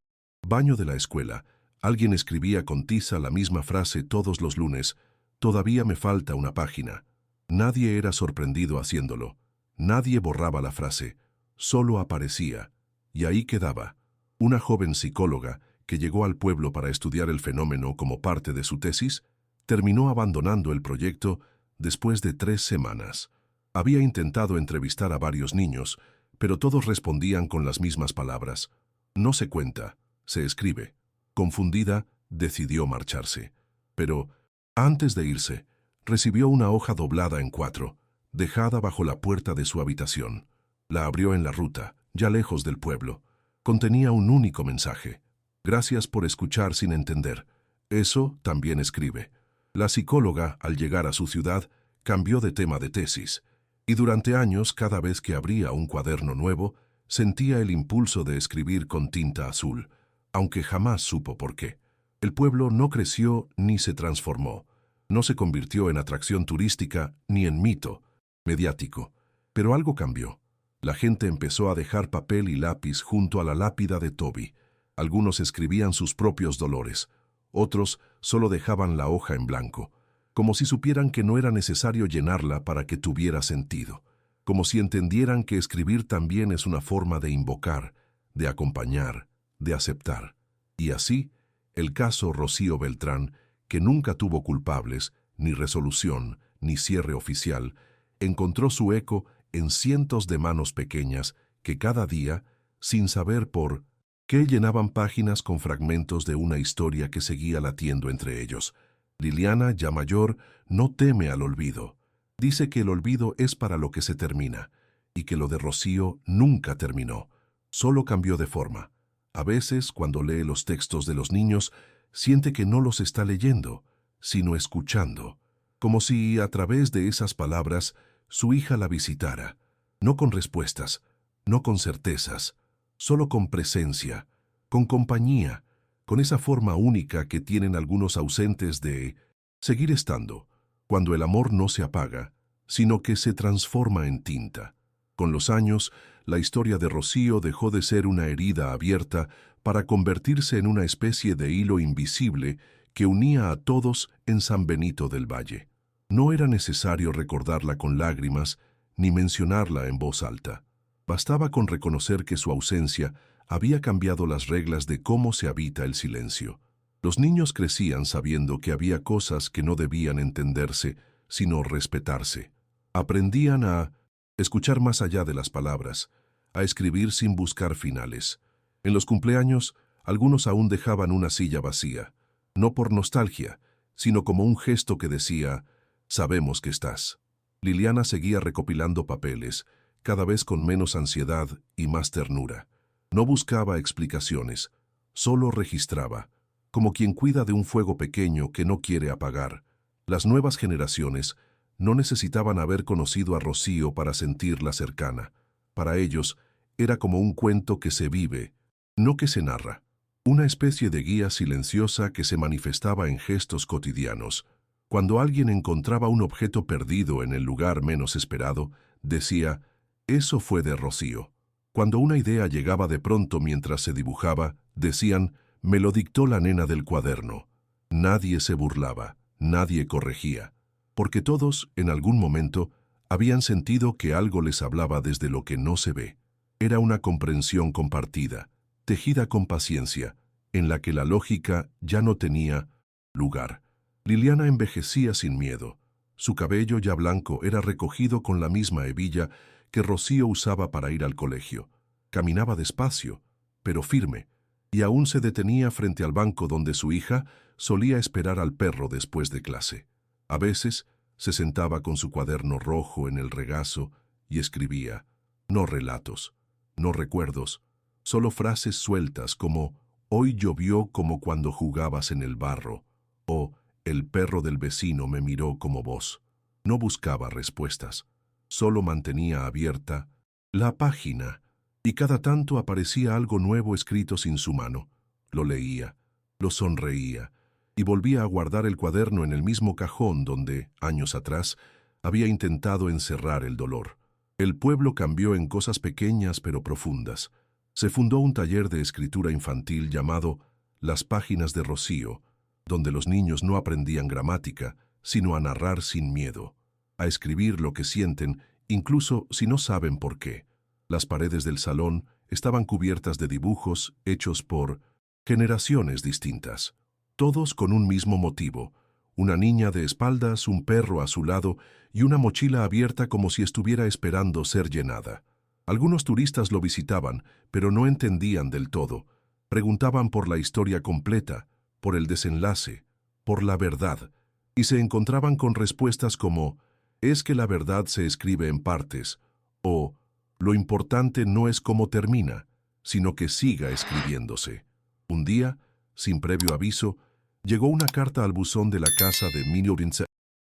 baño de la escuela, alguien escribía con tiza la misma frase todos los lunes, todavía me falta una página. Nadie era sorprendido haciéndolo, nadie borraba la frase, solo aparecía, y ahí quedaba, Una joven psicóloga que llegó al pueblo para estudiar el fenómeno como parte de su tesis, terminó abandonando el proyecto después de 3 semanas. Había intentado entrevistar a varios niños, pero todos respondían con las mismas palabras. No se cuenta, se escribe. Confundida, decidió marcharse. Pero, antes de irse, recibió una hoja doblada en 4, dejada bajo la puerta de su habitación. La abrió en la ruta, ya lejos del pueblo. Contenía un único mensaje. Gracias por escuchar sin entender. Eso también escribe. La psicóloga, al llegar a su ciudad, cambió de tema de tesis, y durante años, cada vez que abría un cuaderno nuevo, sentía el impulso de escribir con tinta azul, aunque jamás supo por qué. El pueblo no creció ni se transformó. No se convirtió en atracción turística ni en mito mediático. Pero algo cambió. La gente empezó a dejar papel y lápiz junto a la lápida de Toby. Algunos escribían sus propios dolores. Otros solo dejaban la hoja en blanco, como si supieran que no era necesario llenarla para que tuviera sentido, como si entendieran que escribir también es una forma de invocar, de acompañar, de aceptar. Y así, el caso Rocío Beltrán, que nunca tuvo culpables, ni resolución, ni cierre oficial, encontró su eco en cientos de manos pequeñas que cada día, sin saber por qué, llenaban páginas con fragmentos de una historia que seguía latiendo entre ellos. Liliana, ya mayor, no teme al olvido. Dice que el olvido es para lo que se termina, y que lo de Rocío nunca terminó, solo cambió de forma. A veces, cuando lee los textos de los niños, siente que no los está leyendo, sino escuchando, como si, a través de esas palabras, su hija la visitara, no con respuestas, no con certezas, solo con presencia, con compañía, con esa forma única que tienen algunos ausentes de seguir estando, cuando el amor no se apaga, sino que se transforma en tinta. Con los años, la historia de Rocío dejó de ser una herida abierta para convertirse en una especie de hilo invisible que unía a todos en San Benito del Valle. No era necesario recordarla con lágrimas ni mencionarla en voz alta. Bastaba con reconocer que su ausencia había cambiado las reglas de cómo se habita el silencio. Los niños crecían sabiendo que había cosas que no debían entenderse, sino respetarse. Aprendían a escuchar más allá de las palabras, a escribir sin buscar finales. En los cumpleaños, algunos aún dejaban una silla vacía, no por nostalgia, sino como un gesto que decía, «Sabemos que estás». Liliana seguía recopilando papeles, cada vez con menos ansiedad y más ternura. No buscaba explicaciones, solo registraba, como quien cuida de un fuego pequeño que no quiere apagar. Las nuevas generaciones no necesitaban haber conocido a Rocío para sentirla cercana. Para ellos, era como un cuento que se vive, no que se narra. Una especie de guía silenciosa que se manifestaba en gestos cotidianos. Cuando alguien encontraba un objeto perdido en el lugar menos esperado, decía, «Eso fue de Rocío». Cuando una idea llegaba de pronto mientras se dibujaba, decían, «Me lo dictó la nena del cuaderno». Nadie se burlaba, nadie corregía, porque todos, en algún momento, habían sentido que algo les hablaba desde lo que no se ve. Era una comprensión compartida, tejida con paciencia, en la que la lógica ya no tenía lugar. Liliana envejecía sin miedo. Su cabello ya blanco era recogido con la misma hebilla que Rocío usaba para ir al colegio. Caminaba despacio, pero firme, y aún se detenía frente al banco donde su hija solía esperar al perro después de clase. A veces se sentaba con su cuaderno rojo en el regazo y escribía, no relatos, no recuerdos, solo frases sueltas como «Hoy llovió como cuando jugabas en el barro» o «El perro del vecino me miró como vos». No buscaba respuestas, solo mantenía abierta la página, y cada tanto aparecía algo nuevo escrito sin su mano. Lo leía, lo sonreía, y volvía a guardar el cuaderno en el mismo cajón donde, años atrás, había intentado encerrar el dolor. El pueblo cambió en cosas pequeñas pero profundas. Se fundó un taller de escritura infantil llamado Las Páginas de Rocío, donde los niños no aprendían gramática, sino a narrar sin miedo, a escribir lo que sienten, incluso si no saben por qué. Las paredes del salón estaban cubiertas de dibujos hechos por generaciones distintas, todos con un mismo motivo: una niña de espaldas, un perro a su lado y una mochila abierta como si estuviera esperando ser llenada. Algunos turistas lo visitaban, pero no entendían del todo. Preguntaban por la historia completa, por el desenlace, por la verdad, y se encontraban con respuestas como: «Es que la verdad se escribe en partes», o «Lo importante no es cómo termina, sino que siga escribiéndose». Un día, sin previo aviso, llegó una carta al buzón de la casa de Miniorince.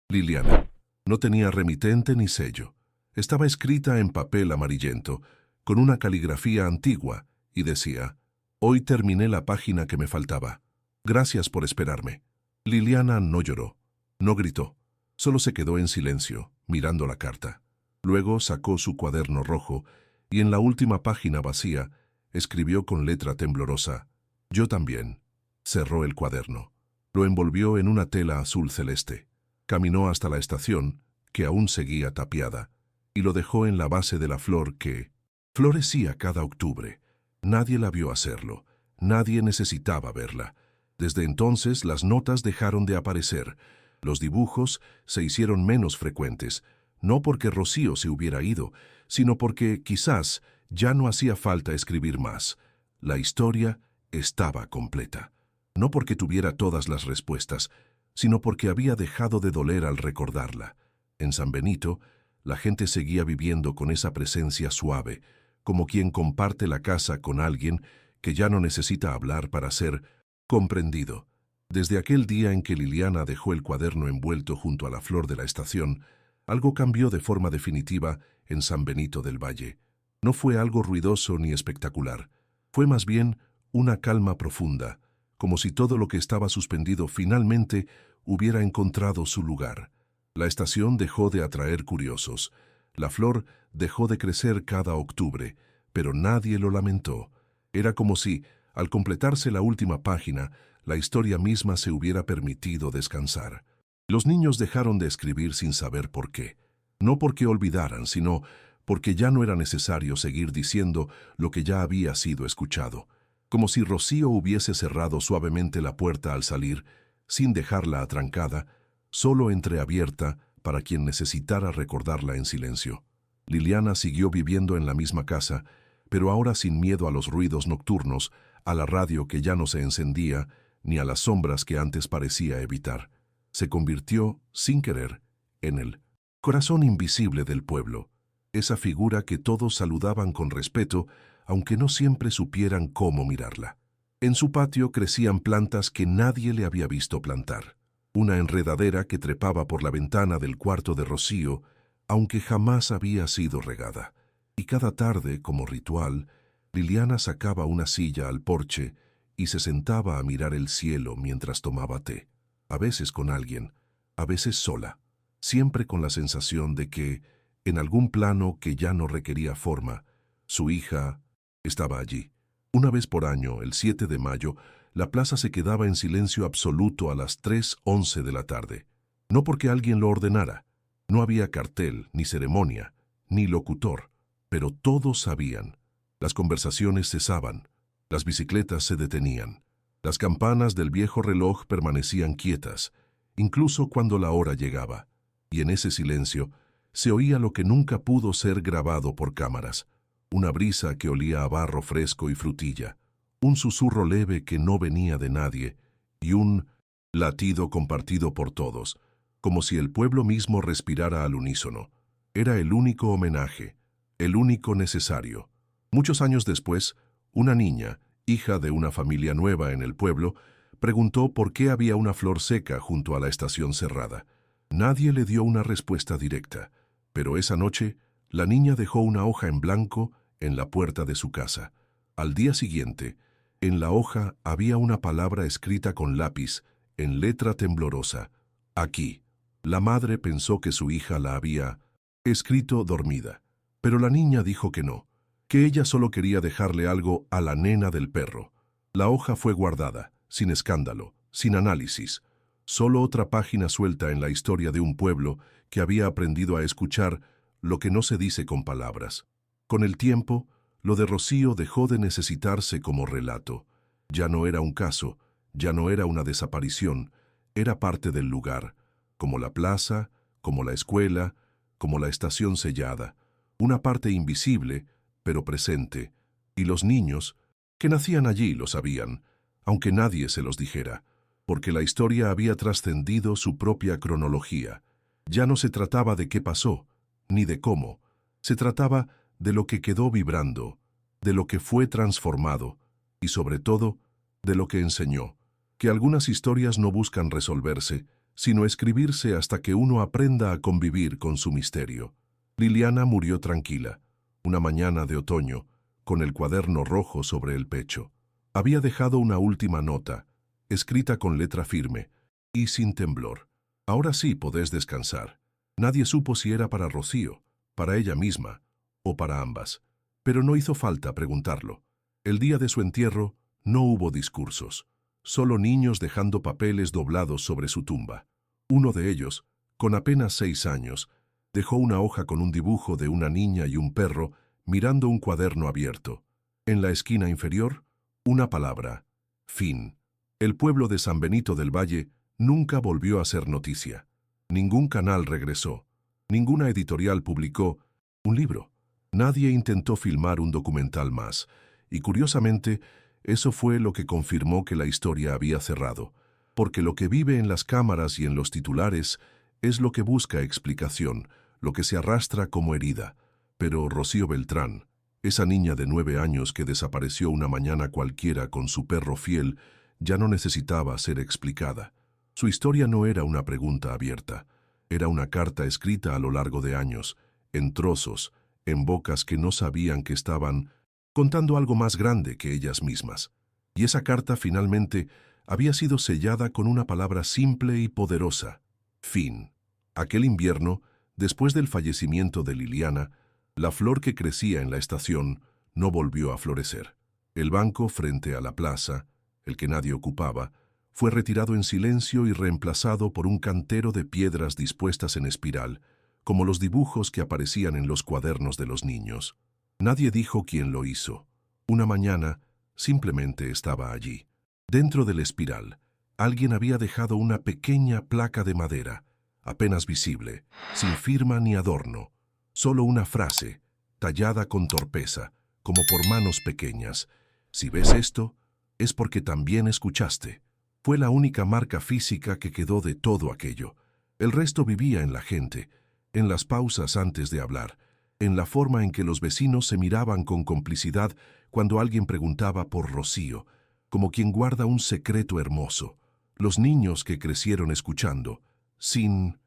Liliana. No tenía remitente ni sello. Estaba escrita en papel amarillento, con una caligrafía antigua, y decía: «Hoy terminé la página que me faltaba. Gracias por esperarme». Liliana no lloró, no gritó, solo se quedó en silencio, mirando la carta. Luego sacó su cuaderno rojo y en la última página vacía escribió con letra temblorosa: «Yo también». Cerró el cuaderno. Lo envolvió en una tela azul celeste. Caminó hasta la estación, que aún seguía tapiada, y lo dejó en la base de la flor que florecía cada octubre. Nadie la vio hacerlo. Nadie necesitaba verla. Desde entonces las notas dejaron de aparecer. Los dibujos se hicieron menos frecuentes, no porque Rocío se hubiera ido, sino porque quizás ya no hacía falta escribir más. La historia estaba completa. No porque tuviera todas las respuestas, sino porque había dejado de doler al recordarla. En San Benito, la gente seguía viviendo con esa presencia suave, como quien comparte la casa con alguien que ya no necesita hablar para ser comprendido. Desde aquel día en que Liliana dejó el cuaderno envuelto junto a la flor de la estación, algo cambió de forma definitiva en San Benito del Valle. No fue algo ruidoso ni espectacular. Fue más bien una calma profunda, como si todo lo que estaba suspendido finalmente hubiera encontrado su lugar. La estación dejó de atraer curiosos. La flor dejó de crecer cada octubre, pero nadie lo lamentó. Era como si, al completarse la última página, la historia misma se hubiera permitido descansar. Los niños dejaron de escribir sin saber por qué. No porque olvidaran, sino porque ya no era necesario seguir diciendo lo que ya había sido escuchado. Como si Rocío hubiese cerrado suavemente la puerta al salir, sin dejarla atrancada, solo entreabierta para quien necesitara recordarla en silencio. Liliana siguió viviendo en la misma casa, pero ahora sin miedo a los ruidos nocturnos, a la radio que ya no se encendía, ni a las sombras que antes parecía evitar. Se convirtió, sin querer, en el corazón invisible del pueblo, esa figura que todos saludaban con respeto, aunque no siempre supieran cómo mirarla. En su patio crecían plantas que nadie le había visto plantar. Una enredadera que trepaba por la ventana del cuarto de Rocío, aunque jamás había sido regada. Y cada tarde, como ritual, Liliana sacaba una silla al porche y se sentaba a mirar el cielo mientras tomaba té. A veces con alguien, a veces sola, siempre con la sensación de que, en algún plano que ya no requería forma, su hija estaba allí. Una vez por año, el 7 de mayo, la plaza se quedaba en silencio absoluto a las 3:11 de la tarde. No porque alguien lo ordenara. No había cartel, ni ceremonia, ni locutor, pero todos sabían. Las conversaciones cesaban, las bicicletas se detenían, las campanas del viejo reloj permanecían quietas, incluso cuando la hora llegaba, y en ese silencio se oía lo que nunca pudo ser grabado por cámaras: una brisa que olía a barro fresco y frutilla, un susurro leve que no venía de nadie, y un latido compartido por todos, como si el pueblo mismo respirara al unísono. Era el único homenaje, el único necesario. Muchos años después, una niña, hija de una familia nueva en el pueblo, preguntó por qué había una flor seca junto a la estación cerrada. Nadie le dio una respuesta directa, pero esa noche la niña dejó una hoja en blanco en la puerta de su casa. Al día siguiente, en la hoja había una palabra escrita con lápiz, en letra temblorosa: «Aquí». La madre pensó que su hija la había escrito dormida, pero la niña dijo que no, que ella solo quería dejarle algo a la nena del perro. La hoja fue guardada, sin escándalo, sin análisis, solo otra página suelta en la historia de un pueblo que había aprendido a escuchar lo que no se dice con palabras. Con el tiempo, lo de Rocío dejó de necesitarse como relato. Ya no era un caso, ya no era una desaparición, era parte del lugar, como la plaza, como la escuela, como la estación sellada, una parte invisible, pero presente, y los niños, que nacían allí, lo sabían, aunque nadie se los dijera, porque la historia había trascendido su propia cronología. Ya no se trataba de qué pasó, ni de cómo, se trataba de lo que quedó vibrando, de lo que fue transformado, y sobre todo, de lo que enseñó, que algunas historias no buscan resolverse, sino escribirse hasta que uno aprenda a convivir con su misterio. Liliana murió tranquila, una mañana de otoño, con el cuaderno rojo sobre el pecho. Había dejado una última nota, escrita con letra firme, y sin temblor. Ahora sí podés descansar. Nadie supo si era para Rocío, para ella misma, o para ambas. Pero no hizo falta preguntarlo. El día de su entierro no hubo discursos, solo niños dejando papeles doblados sobre su tumba. Uno de ellos, con apenas 6 años, dejó una hoja con un dibujo de una niña y un perro mirando un cuaderno abierto. En la esquina inferior, una palabra: fin. El pueblo de San Benito del Valle nunca volvió a ser noticia. Ningún canal regresó. Ninguna editorial publicó un libro. Nadie intentó filmar un documental más. Y curiosamente, eso fue lo que confirmó que la historia había cerrado. Porque lo que vive en las cámaras y en los titulares es lo que busca explicación, lo que se arrastra como herida. Pero Rocío Beltrán, esa niña de 9 años que desapareció una mañana cualquiera con su perro fiel, ya no necesitaba ser explicada. Su historia no era una pregunta abierta, era una carta escrita a lo largo de años, en trozos, en bocas que no sabían que estaban contando algo más grande que ellas mismas. Y esa carta finalmente había sido sellada con una palabra simple y poderosa: fin. Aquel invierno, después del fallecimiento de Liliana, la flor que crecía en la estación no volvió a florecer. El banco frente a la plaza, el que nadie ocupaba, fue retirado en silencio y reemplazado por un cantero de piedras dispuestas en espiral, como los dibujos que aparecían en los cuadernos de los niños. Nadie dijo quién lo hizo. Una mañana, simplemente estaba allí. Dentro del espiral, alguien había dejado una pequeña placa de madera, apenas visible, sin firma ni adorno, solo una frase, tallada con torpeza, como por manos pequeñas: si ves esto, es porque también escuchaste. Fue la única marca física que quedó de todo aquello. El resto vivía en la gente, en las pausas antes de hablar, en la forma en que los vecinos se miraban con complicidad cuando alguien preguntaba por Rocío, como quien guarda un secreto hermoso. Los niños que crecieron escuchando, sin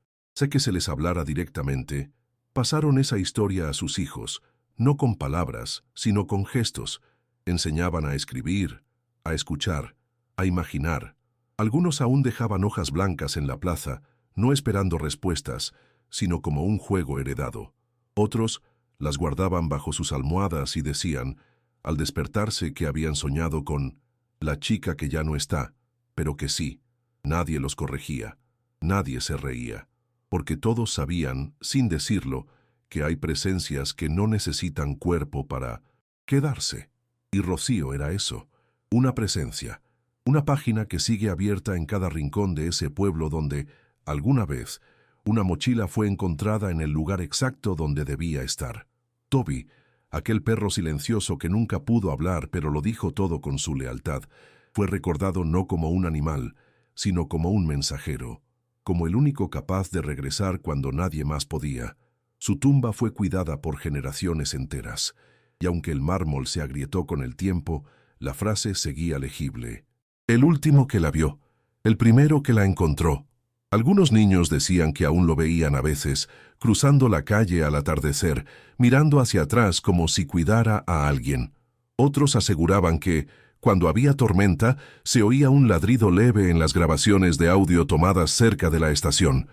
que se les hablara directamente, pasaron esa historia a sus hijos, no con palabras, sino con gestos. Enseñaban a escribir, a escuchar, a imaginar. Algunos aún dejaban hojas blancas en la plaza, no esperando respuestas, sino como un juego heredado. Otros las guardaban bajo sus almohadas y decían, al despertarse, que habían soñado con la chica que ya no está, pero que sí. Nadie los corregía, nadie se reía, porque todos sabían, sin decirlo, que hay presencias que no necesitan cuerpo para quedarse. Y Rocío era eso, una presencia, una página que sigue abierta en cada rincón de ese pueblo donde, alguna vez, una mochila fue encontrada en el lugar exacto donde debía estar. Toby, aquel perro silencioso que nunca pudo hablar pero lo dijo todo con su lealtad, fue recordado no como un animal, sino como un mensajero, como el único capaz de regresar cuando nadie más podía. Su tumba fue cuidada por generaciones enteras, y aunque el mármol se agrietó con el tiempo, la frase seguía legible. El último que la vio, el primero que la encontró. Algunos niños decían que aún lo veían a veces, cruzando la calle al atardecer, mirando hacia atrás como si cuidara a alguien. Otros aseguraban que, cuando había tormenta, se oía un ladrido leve en las grabaciones de audio tomadas cerca de la estación.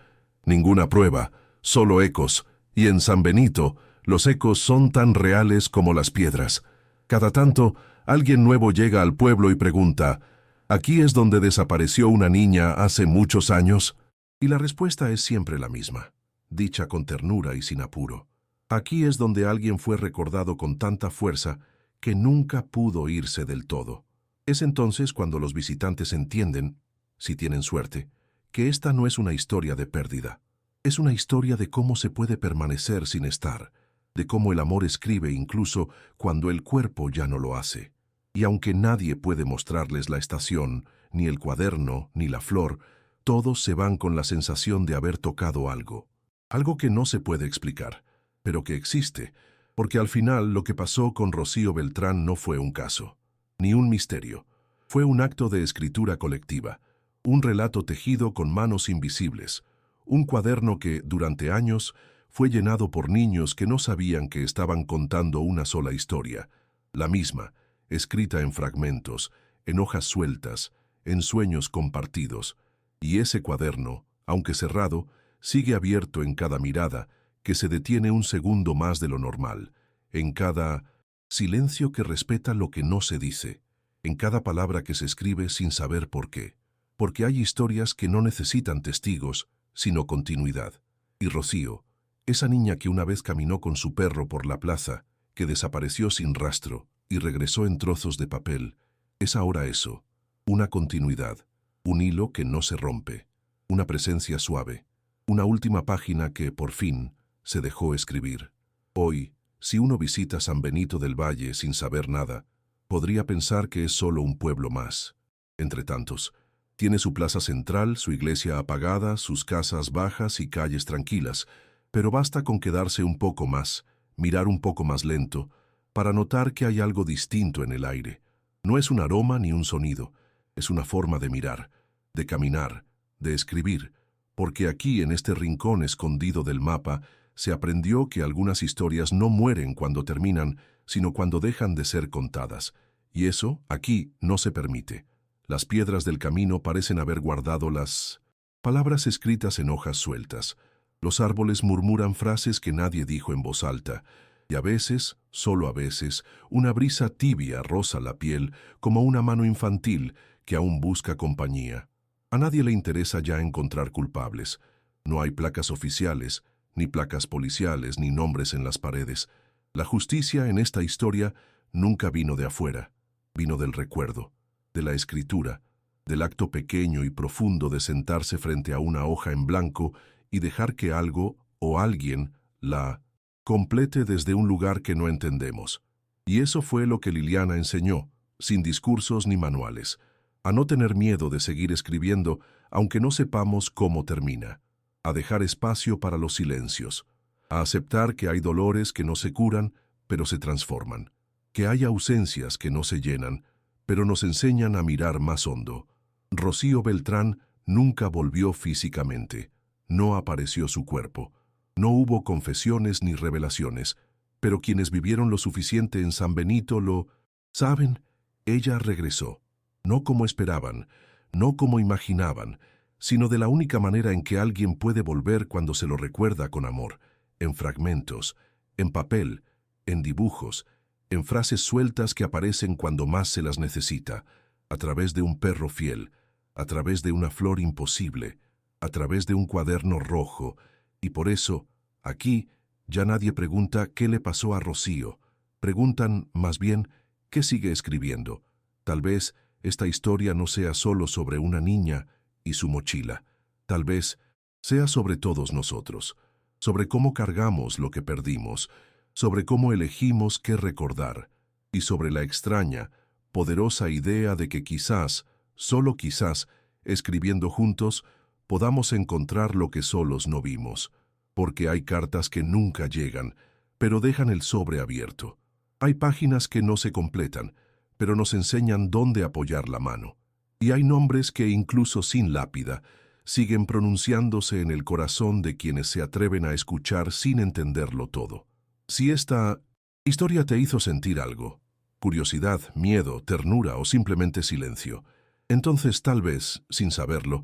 Ninguna prueba, solo ecos, y en San Benito, los ecos son tan reales como las piedras. Cada tanto, alguien nuevo llega al pueblo y pregunta: ¿aquí es donde desapareció una niña hace muchos años? Y la respuesta es siempre la misma, dicha con ternura y sin apuro. Aquí es donde alguien fue recordado con tanta fuerza que nunca pudo irse del todo. Es entonces cuando los visitantes entienden, si tienen suerte, que esta no es una historia de pérdida. Es una historia de cómo se puede permanecer sin estar, de cómo el amor escribe incluso cuando el cuerpo ya no lo hace. Y aunque nadie puede mostrarles la estación, ni el cuaderno, ni la flor, todos se van con la sensación de haber tocado algo. Algo que no se puede explicar, pero que existe, porque al final lo que pasó con Rocío Beltrán no fue un caso, ni un misterio. Fue un acto de escritura colectiva, un relato tejido con manos invisibles, un cuaderno que, durante años, fue llenado por niños que no sabían que estaban contando una sola historia, la misma, escrita en fragmentos, en hojas sueltas, en sueños compartidos. Y ese cuaderno, aunque cerrado, sigue abierto en cada mirada, que se detiene un segundo más de lo normal, en cada silencio que respeta lo que no se dice, en cada palabra que se escribe sin saber por qué. Porque hay historias que no necesitan testigos, sino continuidad. Y Rocío, esa niña que una vez caminó con su perro por la plaza, que desapareció sin rastro y regresó en trozos de papel, es ahora eso, una continuidad, un hilo que no se rompe, una presencia suave, una última página que, por fin, se dejó escribir. Hoy, si uno visita San Benito del Valle sin saber nada, podría pensar que es solo un pueblo más. Entre tantos, tiene su plaza central, su iglesia apagada, sus casas bajas y calles tranquilas, pero basta con quedarse un poco más, mirar un poco más lento, para notar que hay algo distinto en el aire. No es un aroma ni un sonido, es una forma de mirar, de caminar, de escribir, porque aquí, en este rincón escondido del mapa, se aprendió que algunas historias no mueren cuando terminan, sino cuando dejan de ser contadas. Y eso, aquí, no se permite. Las piedras del camino parecen haber guardado las palabras escritas en hojas sueltas. Los árboles murmuran frases que nadie dijo en voz alta, y a veces, solo a veces, una brisa tibia roza la piel como una mano infantil que aún busca compañía. A nadie le interesa ya encontrar culpables. No hay placas oficiales, ni placas policiales, ni nombres en las paredes. La justicia en esta historia nunca vino de afuera, vino del recuerdo, de la escritura, del acto pequeño y profundo de sentarse frente a una hoja en blanco y dejar que algo o alguien la complete desde un lugar que no entendemos. Y eso fue lo que Liliana enseñó, sin discursos ni manuales, a no tener miedo de seguir escribiendo aunque no sepamos cómo termina, a dejar espacio para los silencios, a aceptar que hay dolores que no se curan, pero se transforman, que hay ausencias que no se llenan, pero nos enseñan a mirar más hondo. Rocío Beltrán nunca volvió físicamente, no apareció su cuerpo, no hubo confesiones ni revelaciones, pero quienes vivieron lo suficiente en San Benito lo saben. Ella regresó, no como esperaban, no como imaginaban, sino de la única manera en que alguien puede volver cuando se lo recuerda con amor, en fragmentos, en papel, en dibujos, en frases sueltas que aparecen cuando más se las necesita, a través de un perro fiel, a través de una flor imposible, a través de un cuaderno rojo, y por eso, aquí, ya nadie pregunta qué le pasó a Rocío, preguntan, más bien, qué sigue escribiendo. Tal vez esta historia no sea solo sobre una niña y su mochila, tal vez sea sobre todos nosotros, sobre cómo cargamos lo que perdimos, sobre cómo elegimos qué recordar, y sobre la extraña, poderosa idea de que quizás, solo quizás, escribiendo juntos, podamos encontrar lo que solos no vimos, porque hay cartas que nunca llegan, pero dejan el sobre abierto. Hay páginas que no se completan, pero nos enseñan dónde apoyar la mano. Y hay nombres que, incluso sin lápida, siguen pronunciándose en el corazón de quienes se atreven a escuchar sin entenderlo todo. Si esta historia te hizo sentir algo, curiosidad, miedo, ternura o simplemente silencio, entonces tal vez, sin saberlo,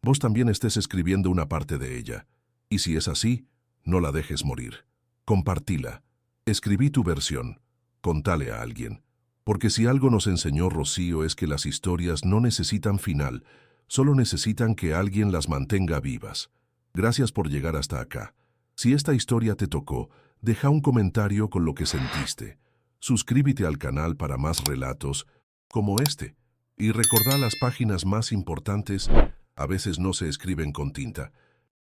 vos también estés escribiendo una parte de ella. Y si es así, no la dejes morir. Compartila. Escribí tu versión. Contale a alguien. Porque si algo nos enseñó Rocío es que las historias no necesitan final, solo necesitan que alguien las mantenga vivas. Gracias por llegar hasta acá. Si esta historia te tocó, deja un comentario con lo que sentiste. Suscríbete al canal para más relatos como este y recordá las páginas más importantes a veces no se escriben con tinta.